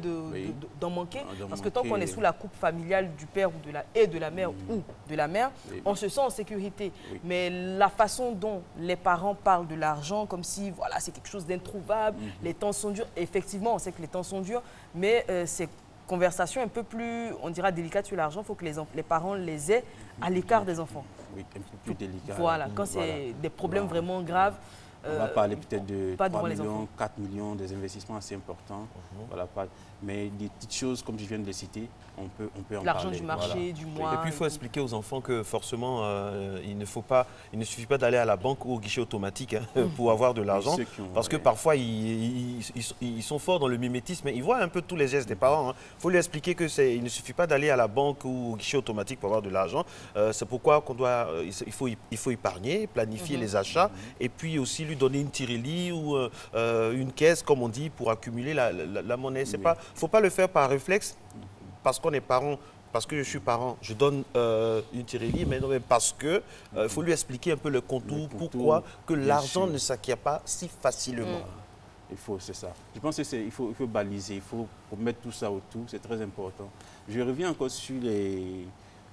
d'en manquer, parce que tant qu'on est sous la coupe familiale du père ou de la mère ou de la mère, on se sent en sécurité. Mais la façon dont les parents parlent de l'argent, comme si voilà, c'est quelque chose d'introuvable, les temps sont durs, effectivement, on sait que les temps sont durs, mais c'est conversation un peu plus, on dira, délicate sur l'argent, il faut que les parents les aient à l'écart des enfants. Oui, un peu plus délicat. Voilà, quand c'est des problèmes vraiment graves. On va parler peut-être de 3 millions, 4 millions, des investissements assez importants. Voilà, mais des petites choses, comme je viens de les citer, on peut en parler. L'argent du marché, du mois. Et puis, il faut expliquer aux enfants que forcément, il ne suffit pas d'aller à la banque ou au guichet automatique pour avoir de l'argent. Parce que parfois, ils sont forts dans le mimétisme, mais ils voient un peu tous les gestes des parents. Il faut lui expliquer qu'il ne suffit pas d'aller à la banque ou au guichet automatique pour avoir de l'argent. C'est pourquoi il faut épargner, planifier les achats et puis aussi lui donner une tirelli ou une caisse, comme on dit, pour accumuler la monnaie. Il ne faut pas le faire par réflexe, parce qu'on est parent, parce que je suis parent, je donne une tirelli, mais non, parce que faut lui expliquer un peu le contour, pourquoi que l'argent ne s'acquiert pas si facilement. C'est ça. Je pense qu'il faut baliser, il faut mettre tout ça autour, c'est très important. Je reviens encore sur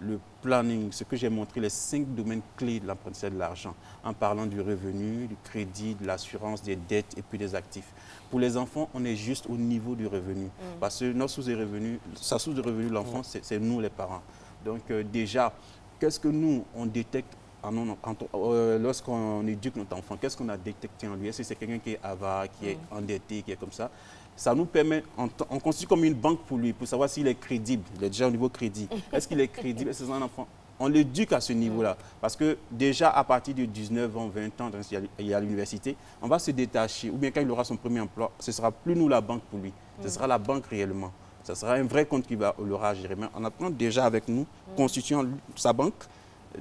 le planning, ce que j'ai montré, les 5 domaines clés de l'apprentissage de l'argent, en parlant du revenu, du crédit, de l'assurance, des dettes et puis des actifs. Pour les enfants, on est juste au niveau du revenu. Parce que notre source de revenus, sa source de revenus, l'enfant, c'est nous les parents. Donc déjà, qu'est-ce que nous, on détecte lorsqu'on éduque notre enfant? Qu'est-ce qu'on a détecté en lui? Est-ce que c'est quelqu'un qui est avare, qui est endetté, qui est comme ça? Ça nous permet, on constitue comme une banque pour lui, pour savoir s'il est crédible. Il est déjà au niveau crédit. Est-ce qu'il est crédible? Est-ce que c'est un enfant? On l'éduque à ce niveau-là. Parce que déjà, à partir de 19 ans, 20 ans, il y a l'université, on va se détacher. Ou bien quand il aura son premier emploi, ce ne sera plus nous la banque pour lui. Ce sera la banque réellement. Ce sera un vrai compte qu'il aura à gérer. Mais on apprend déjà avec nous, constituant sa banque,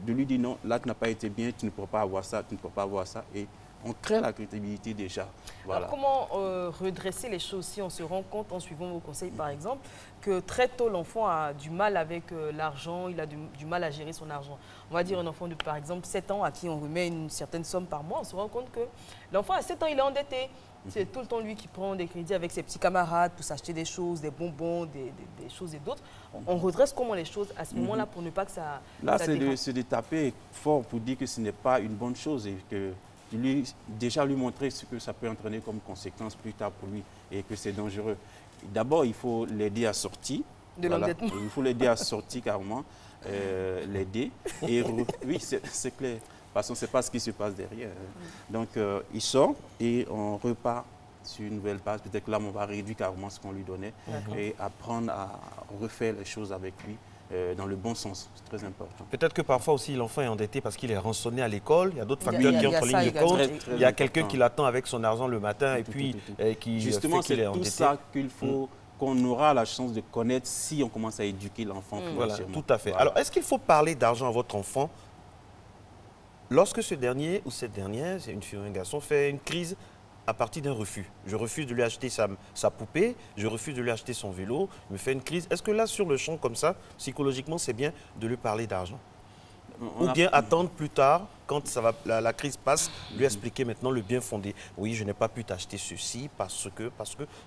de lui dire non, là tu n'as pas été bien, tu ne pourras pas avoir ça, tu ne pourras pas avoir ça. Et on crée la crédibilité déjà. Voilà. Alors, comment redresser les choses si on se rend compte, en suivant vos conseils par exemple, que très tôt l'enfant a du mal avec l'argent, il a du mal à gérer son argent? On va dire un enfant de par exemple 7 ans à qui on remet une certaine somme par mois, on se rend compte que l'enfant à 7 ans il est endetté. C'est tout le temps lui qui prend des crédits avec ses petits camarades pour s'acheter des choses, des bonbons, des choses et d'autres. On redresse comment les choses à ce moment-là pour ne pas que ça... Là, c'est de taper fort pour dire que ce n'est pas une bonne chose et que déjà lui montrer ce que ça peut entraîner comme conséquence plus tard pour lui et que c'est dangereux. D'abord, il faut l'aider à sortir. De l'endettement. Il faut l'aider à sortir carrément, l'aider. Et oui, c'est clair. De toute façon, ce n'est pas ce qui se passe derrière. Donc, il sort et on repart sur une nouvelle base. Peut-être que là, on va réduire carrément ce qu'on lui donnait et apprendre à refaire les choses avec lui dans le bon sens. C'est très important. Peut-être que parfois aussi, l'enfant est endetté parce qu'il est rançonné à l'école. Il y a d'autres facteurs qui entrent en ligne de compte. Il y a quelqu'un qui l'attend avec son argent le matin et puis qui justement, fait qu'il est endetté. C'est tout ça qu'il faut... qu'on aura la chance de connaître si on commence à éduquer l'enfant. Voilà, tout à fait. Voilà. Alors, est-ce qu'il faut parler d'argent à votre enfant lorsque ce dernier ou cette dernière, c'est une fille ou un garçon, fait une crise à partir d'un refus? Je refuse de lui acheter sa poupée, je refuse de lui acheter son vélo, il me fait une crise. Est-ce que là, sur le champ comme ça, psychologiquement, c'est bien de lui parler d'argent? Ou bien attendre plus tard, quand ça va, la crise passe, lui expliquer maintenant le bien fondé. Oui, je n'ai pas pu t'acheter ceci parce que,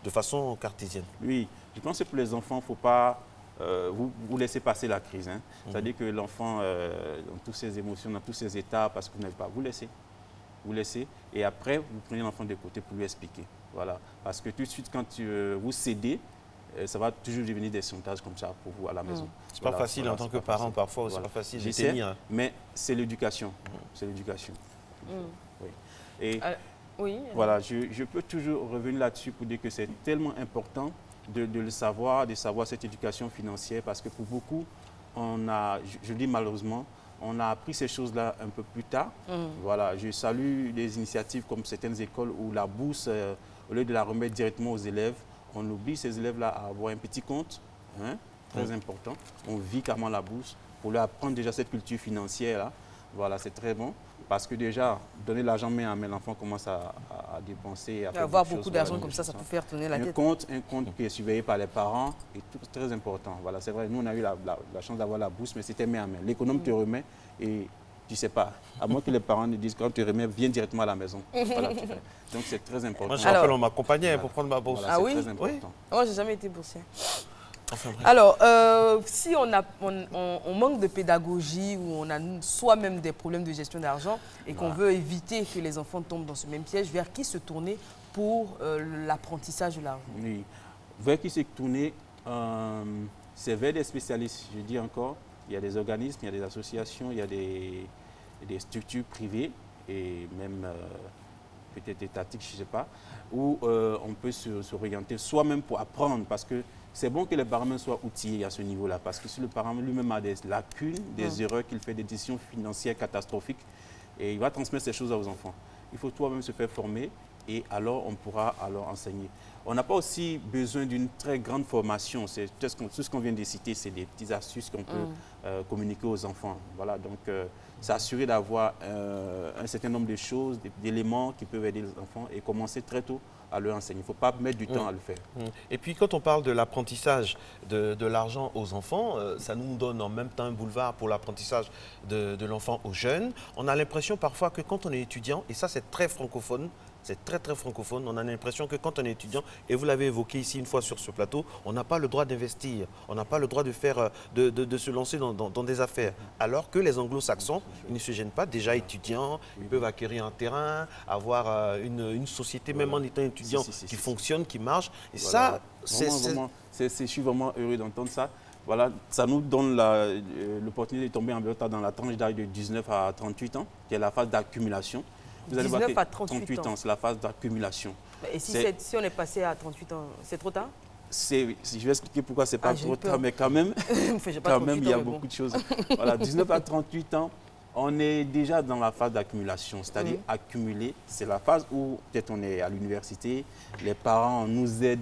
de façon cartésienne. Oui, je pense que pour les enfants, il ne faut pas vous laisser passer la crise. Hein. C'est-à-dire que l'enfant, dans toutes ses émotions, dans tous ses états, parce que vous n'avez pas, vous laissez. Et après, vous prenez l'enfant de côté pour lui expliquer. Voilà. Parce que tout de suite, quand vous cédez, ça va toujours devenir des sondages comme ça pour vous à la maison. C'est pas facile en tant que parent, parfois, c'est pas facile de tenir. Mais c'est l'éducation. C'est l'éducation. Oui. Et oui. Voilà, je peux toujours revenir là-dessus pour dire que c'est tellement important de le savoir, de savoir cette éducation financière, parce que pour beaucoup, je dis malheureusement, on a appris ces choses-là un peu plus tard. Voilà, je salue des initiatives comme certaines écoles où la bourse, au lieu de la remettre directement aux élèves, on oublie ces élèves-là à avoir un petit compte, très important. On vit carrément la bourse pour leur apprendre déjà cette culture financière-là. Voilà, c'est très bon. Parce que déjà, donner l'argent main à main, l'enfant commence à dépenser. À avoir beaucoup d'argent comme ça, ça peut faire tourner la tête. Un compte qui est surveillé par les parents est très important. Voilà, c'est vrai, nous on a eu la chance d'avoir la bourse, mais c'était main à main. L'économe te remet et tu ne sais pas. À moins que les parents nous disent quand tu remets, viens directement à la maison. Voilà, donc c'est très important. Moi je me rappelle, on m'accompagnait pour prendre ma bourse. Voilà, oui, très important. Moi j'ai jamais été boursier. Enfin, alors, si on manque de pédagogie ou on a soi-même des problèmes de gestion d'argent et qu'on veut éviter que les enfants tombent dans ce même piège, vers qui se tourner pour l'apprentissage de l'argent? Oui, vers qui se tourner, c'est vers des spécialistes. Je dis encore, il y a des organismes, il y a des associations, il y a des structures privées et même peut-être étatiques, je ne sais pas, où on peut s'orienter soi-même pour apprendre, parce que c'est bon que les parents soient outillés à ce niveau-là, parce que si le parent lui-même a des lacunes, des erreurs, qu'il fait des décisions financières catastrophiques, et il va transmettre ces choses aux enfants. Il faut toi-même se faire former et alors on pourra alors enseigner. On n'a pas aussi besoin d'une très grande formation. Tout ce qu'on vient de citer, c'est des petites astuces qu'on peut communiquer aux enfants. Voilà, donc s'assurer d'avoir un certain nombre de choses, d'éléments qui peuvent aider les enfants et commencer très tôt à leur enseigner. Il ne faut pas mettre du temps à le faire. Et puis quand on parle de l'apprentissage de l'argent aux enfants, ça nous donne en même temps un boulevard pour l'apprentissage de l'enfant aux jeunes. On a l'impression parfois que quand on est étudiant, et ça c'est très francophone, c'est très très francophone. On a l'impression que quand on est étudiant, et vous l'avez évoqué ici une fois sur ce plateau, on n'a pas le droit d'investir, on n'a pas le droit de faire, de se lancer dans des affaires. Alors que les anglo-saxons, ils ne se gênent pas, déjà étudiants, ils peuvent acquérir un terrain, avoir une société, même en étant étudiant, qui fonctionne, qui marche. Et voilà. ça, je suis vraiment heureux d'entendre ça. Voilà, ça nous donne l'opportunité de tomber en même temps dans la tranche d'âge de 19 à 38 ans, qui est la phase d'accumulation. Vous allez voir 19 à 38 ans, c'est la phase d'accumulation. Et si on est passé à 38 ans, c'est trop tard? Je vais expliquer pourquoi c'est pas trop tard, mais quand même, il y a beaucoup de choses. Voilà, 19 à 38 ans, on est déjà dans la phase d'accumulation, c'est-à-dire accumuler. C'est la phase où peut-être on est à l'université, les parents nous aident.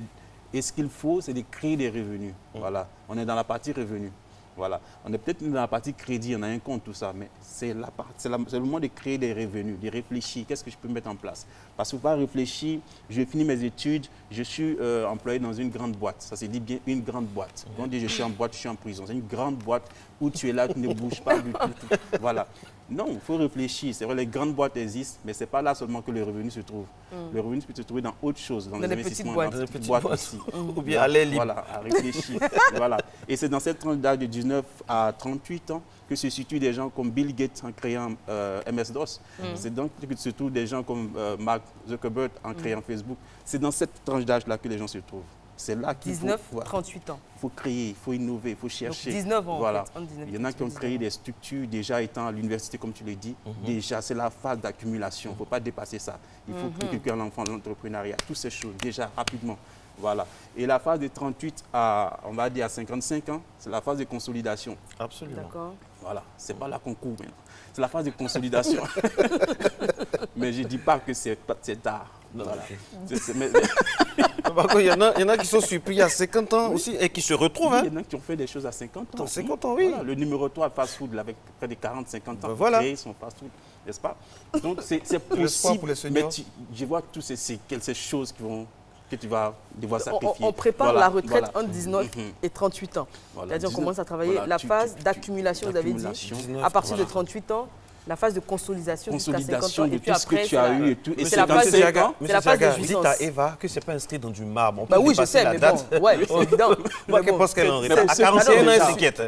Et ce qu'il faut, c'est de créer des revenus. Voilà, on est dans la partie revenus. Voilà. On est peut-être dans la partie crédit, on a un compte, tout ça, mais c'est le moment de créer des revenus, de réfléchir, qu'est-ce que je peux mettre en place. Parce que pas réfléchir, je finis mes études, je suis employé dans une grande boîte. Ça se dit bien une grande boîte. On dit je suis en boîte, je suis en prison. C'est une grande boîte où tu es là, tu ne bouges pas du tout. Voilà. Non, il faut réfléchir. C'est vrai, les grandes boîtes existent, mais ce n'est pas là seulement que le revenu se trouve. Le revenu peut se trouver dans autre chose, dans les investissements, dans les petites boîtes aussi. Ou bien à l'air libre. Voilà, à réfléchir. Voilà. Et c'est dans cette tranche d'âge de 19 à 38 ans que se situent des gens comme Bill Gates en créant MS-DOS. C'est donc que se trouvent des gens comme Mark Zuckerberg en créant Facebook. C'est dans cette tranche d'âge-là que les gens se trouvent. C'est là qu'il faut... 19-38 ans. Il faut créer, il faut innover, il faut chercher. Donc 19 ans, voilà. En fait. 19, il y en a qui ont créé des structures, déjà étant à l'université, comme tu l'as dit. Déjà, c'est la phase d'accumulation. Il ne faut pas dépasser ça. Il faut que quelqu'un l'enfant de l'entrepreneuriat, toutes ces choses, déjà rapidement. Voilà. Et la phase de 38 à, on va dire, à 55 ans, c'est la phase de consolidation. Absolument. D'accord. Voilà. Ce n'est pas la concours maintenant. C'est la phase de consolidation. Mais je ne dis pas que c'est tard. Voilà. Il y en a qui sont surpris à 50 ans aussi et qui se retrouvent. Il y en a qui ont fait des choses à 50 ans. À 50 ans, oui. Voilà. Le numéro 3 fast-food, avec près de 40-50 ans, voilà. créé son fast-food, n'est-ce pas? Donc c'est possible, pour les mais je vois toutes ces choses que tu vas devoir sacrifier. On prépare la retraite entre 19 et 38 ans. Voilà. C'est-à-dire qu'on commence à travailler la phase d'accumulation, vous avez dit, à partir de 38 ans. La phase de consolidation jusqu'à 50 ans, et puis après, que tu as eu et tout. Et c'est la phase de jouissance. Dites à Eva que ce n'est pas inscrit dans du marbre. On peut oui, je sais, mais bon, ouais, c'est évident. Moi, je pense qu'elle en répond. À 41 ans, elle s'inquiète.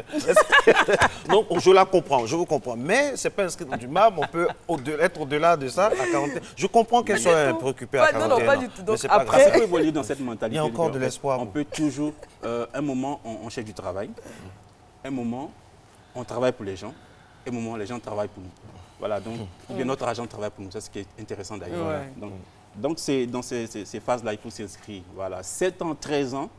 Donc, je la comprends, je vous comprends. Mais ce n'est pas inscrit dans du marbre. On peut être au-delà de ça à 41. Je comprends qu'elle soit préoccupée à 41 ans. Non, pas du tout. Donc, après, il faut évoluer dans cette mentalité. Il y a encore de l'espoir. On peut toujours, un moment, on cherche du travail. Un moment, on travaille pour les gens. Un moment, les gens travaillent pour nous. Voilà, donc, ou bien notre argent travaille pour nous. C'est ce qui est intéressant d'ailleurs. Ouais. Donc, c'est dans ces phases-là, il faut s'inscrire. Voilà, 7 ans, 13 ans,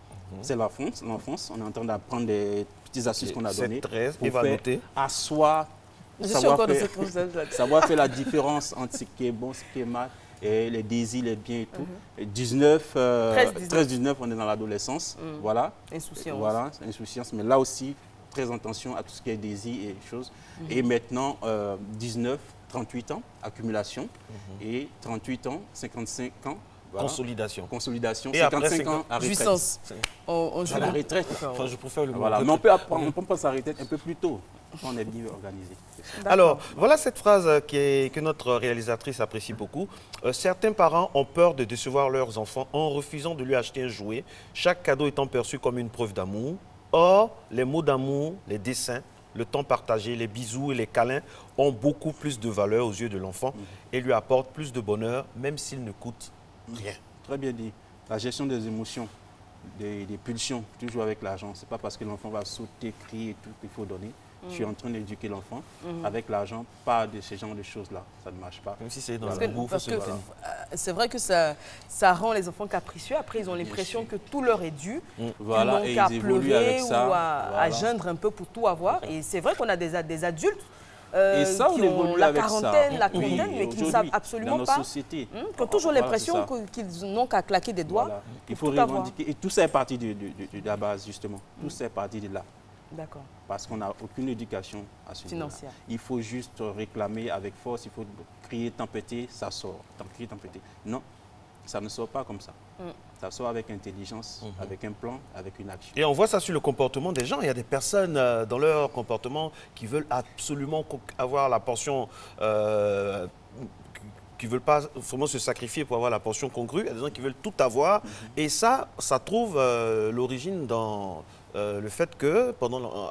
c'est l'enfance. On est en train d'apprendre des petites astuces qu'on a données. 13, il va noter. Asseoir, savoir faire la différence entre ce qui est bon, ce qui est mal, et les désirs, les biens et tout. 13-19, on est dans l'adolescence. Voilà. Insouciance. Voilà, insouciance. Mais là aussi, très attention à tout ce qui est désir et choses. Et maintenant, 19, 38 ans, accumulation. Et 38 ans, 55 ans. Voilà. Consolidation. Et 55 ans à retraite. Jouissance. On joue à la retraite. Enfin, je préfère le mot. Voilà. Mais on peut prendre sa retraite un peu plus tôt. On est bien organisé. Alors, voilà cette phrase que notre réalisatrice apprécie beaucoup. Certains parents ont peur de décevoir leurs enfants en refusant de lui acheter un jouet, chaque cadeau étant perçu comme une preuve d'amour. Or, les mots d'amour, les dessins, le temps partagé, les bisous et les câlins ont beaucoup plus de valeur aux yeux de l'enfant et lui apportent plus de bonheur, même s'ils ne coûtent rien. Très bien dit. La gestion des émotions, des pulsions, toujours avec l'argent. Ce n'est pas parce que l'enfant va sauter, crier et tout qu'il faut donner. Je suis en train d'éduquer l'enfant avec l'argent, pas de ce genre de choses-là. Ça ne marche pas. Même si c'est dans le goût, c'est vrai que ça rend les enfants capricieux. Après, ils ont l'impression que tout leur est dû. Voilà, ils n'ont qu'à pleurer ou à geindre un peu pour tout avoir. Et c'est vrai qu'on a des adultes qui ont la quarantaine, la trentaine, mais qui ne savent absolument pas. Dans nos sociétés. Qui ont toujours l'impression qu'ils n'ont qu'à claquer des doigts. Voilà. Il faut revendiquer. Et tout ça est parti de la base, justement. Tout ça est parti de là. D'accord. Parce qu'on n'a aucune éducation à ce niveau-là. Il faut juste réclamer avec force, il faut crier, tempêter, ça sort. Crier, tempêter. Non, ça ne sort pas comme ça. Ça sort avec intelligence, avec un plan, avec une action. Et on voit ça sur le comportement des gens. Il y a des personnes dans leur comportement qui veulent absolument avoir la portion qui ne veulent pas vraiment se sacrifier pour avoir la portion congrue. Il y a des gens qui veulent tout avoir. Et ça trouve l'origine dans le fait que,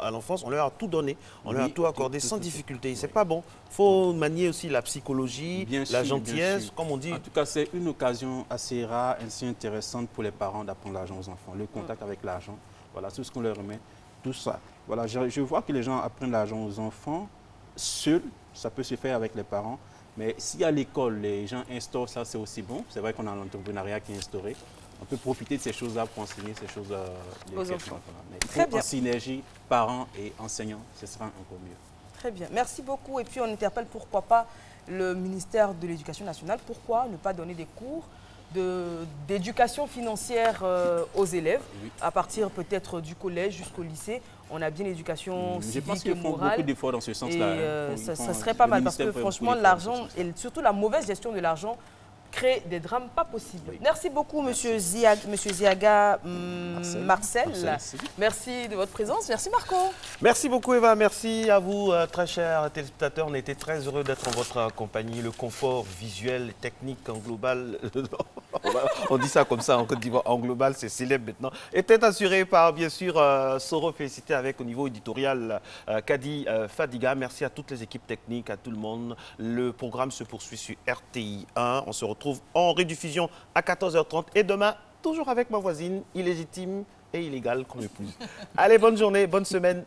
à l'enfance, on leur a tout donné. On leur a tout accordé sans difficulté. C'est pas bon. Il faut manier aussi la psychologie, la gentillesse, comme on dit. En tout cas, c'est une occasion assez rare, assez intéressante pour les parents d'apprendre l'argent aux enfants. Le contact avec l'argent, voilà, tout ce qu'on leur remet, tout ça. Voilà, je vois que les gens apprennent l'argent aux enfants seuls. Ça peut se faire avec les parents. Mais si à l'école, les gens instaurent ça, c'est aussi bon. C'est vrai qu'on a l'entrepreneuriat qui est instauré. On peut profiter de ces choses-là pour enseigner ces choses aux enfants. Mais il faut en synergie, parents et enseignants, ce sera encore mieux. Très bien, merci beaucoup. Et puis on interpelle pourquoi pas le ministère de l'Éducation nationale, pourquoi ne pas donner des cours d'éducation financière aux élèves, à partir peut-être du collège jusqu'au lycée. On a bien l'éducation civique et morale. Je pense qu'ils font beaucoup d'efforts dans ce sens-là. Ça serait pas mal parce que franchement, l'argent, et surtout la mauvaise gestion de l'argent, crée des drames pas possibles. Merci beaucoup, Monsieur Ziaga Marcel. Merci de votre présence. Merci, Marco. Merci beaucoup, Eva. Merci à vous, très chers téléspectateurs. On était très heureux d'être en votre compagnie. Le confort visuel, technique en global, on dit ça comme ça en Côte d'Ivoire, en global, c'est célèbre maintenant, était assuré par, bien sûr, Soro, félicité avec au niveau éditorial Kadi Fadiga. Merci à toutes les équipes techniques, à tout le monde. Le programme se poursuit sur RTI 1. On se retrouve en rediffusion à 14h30 et demain, toujours avec ma voisine, illégitime et illégale comme épouse. Allez, bonne journée, bonne semaine.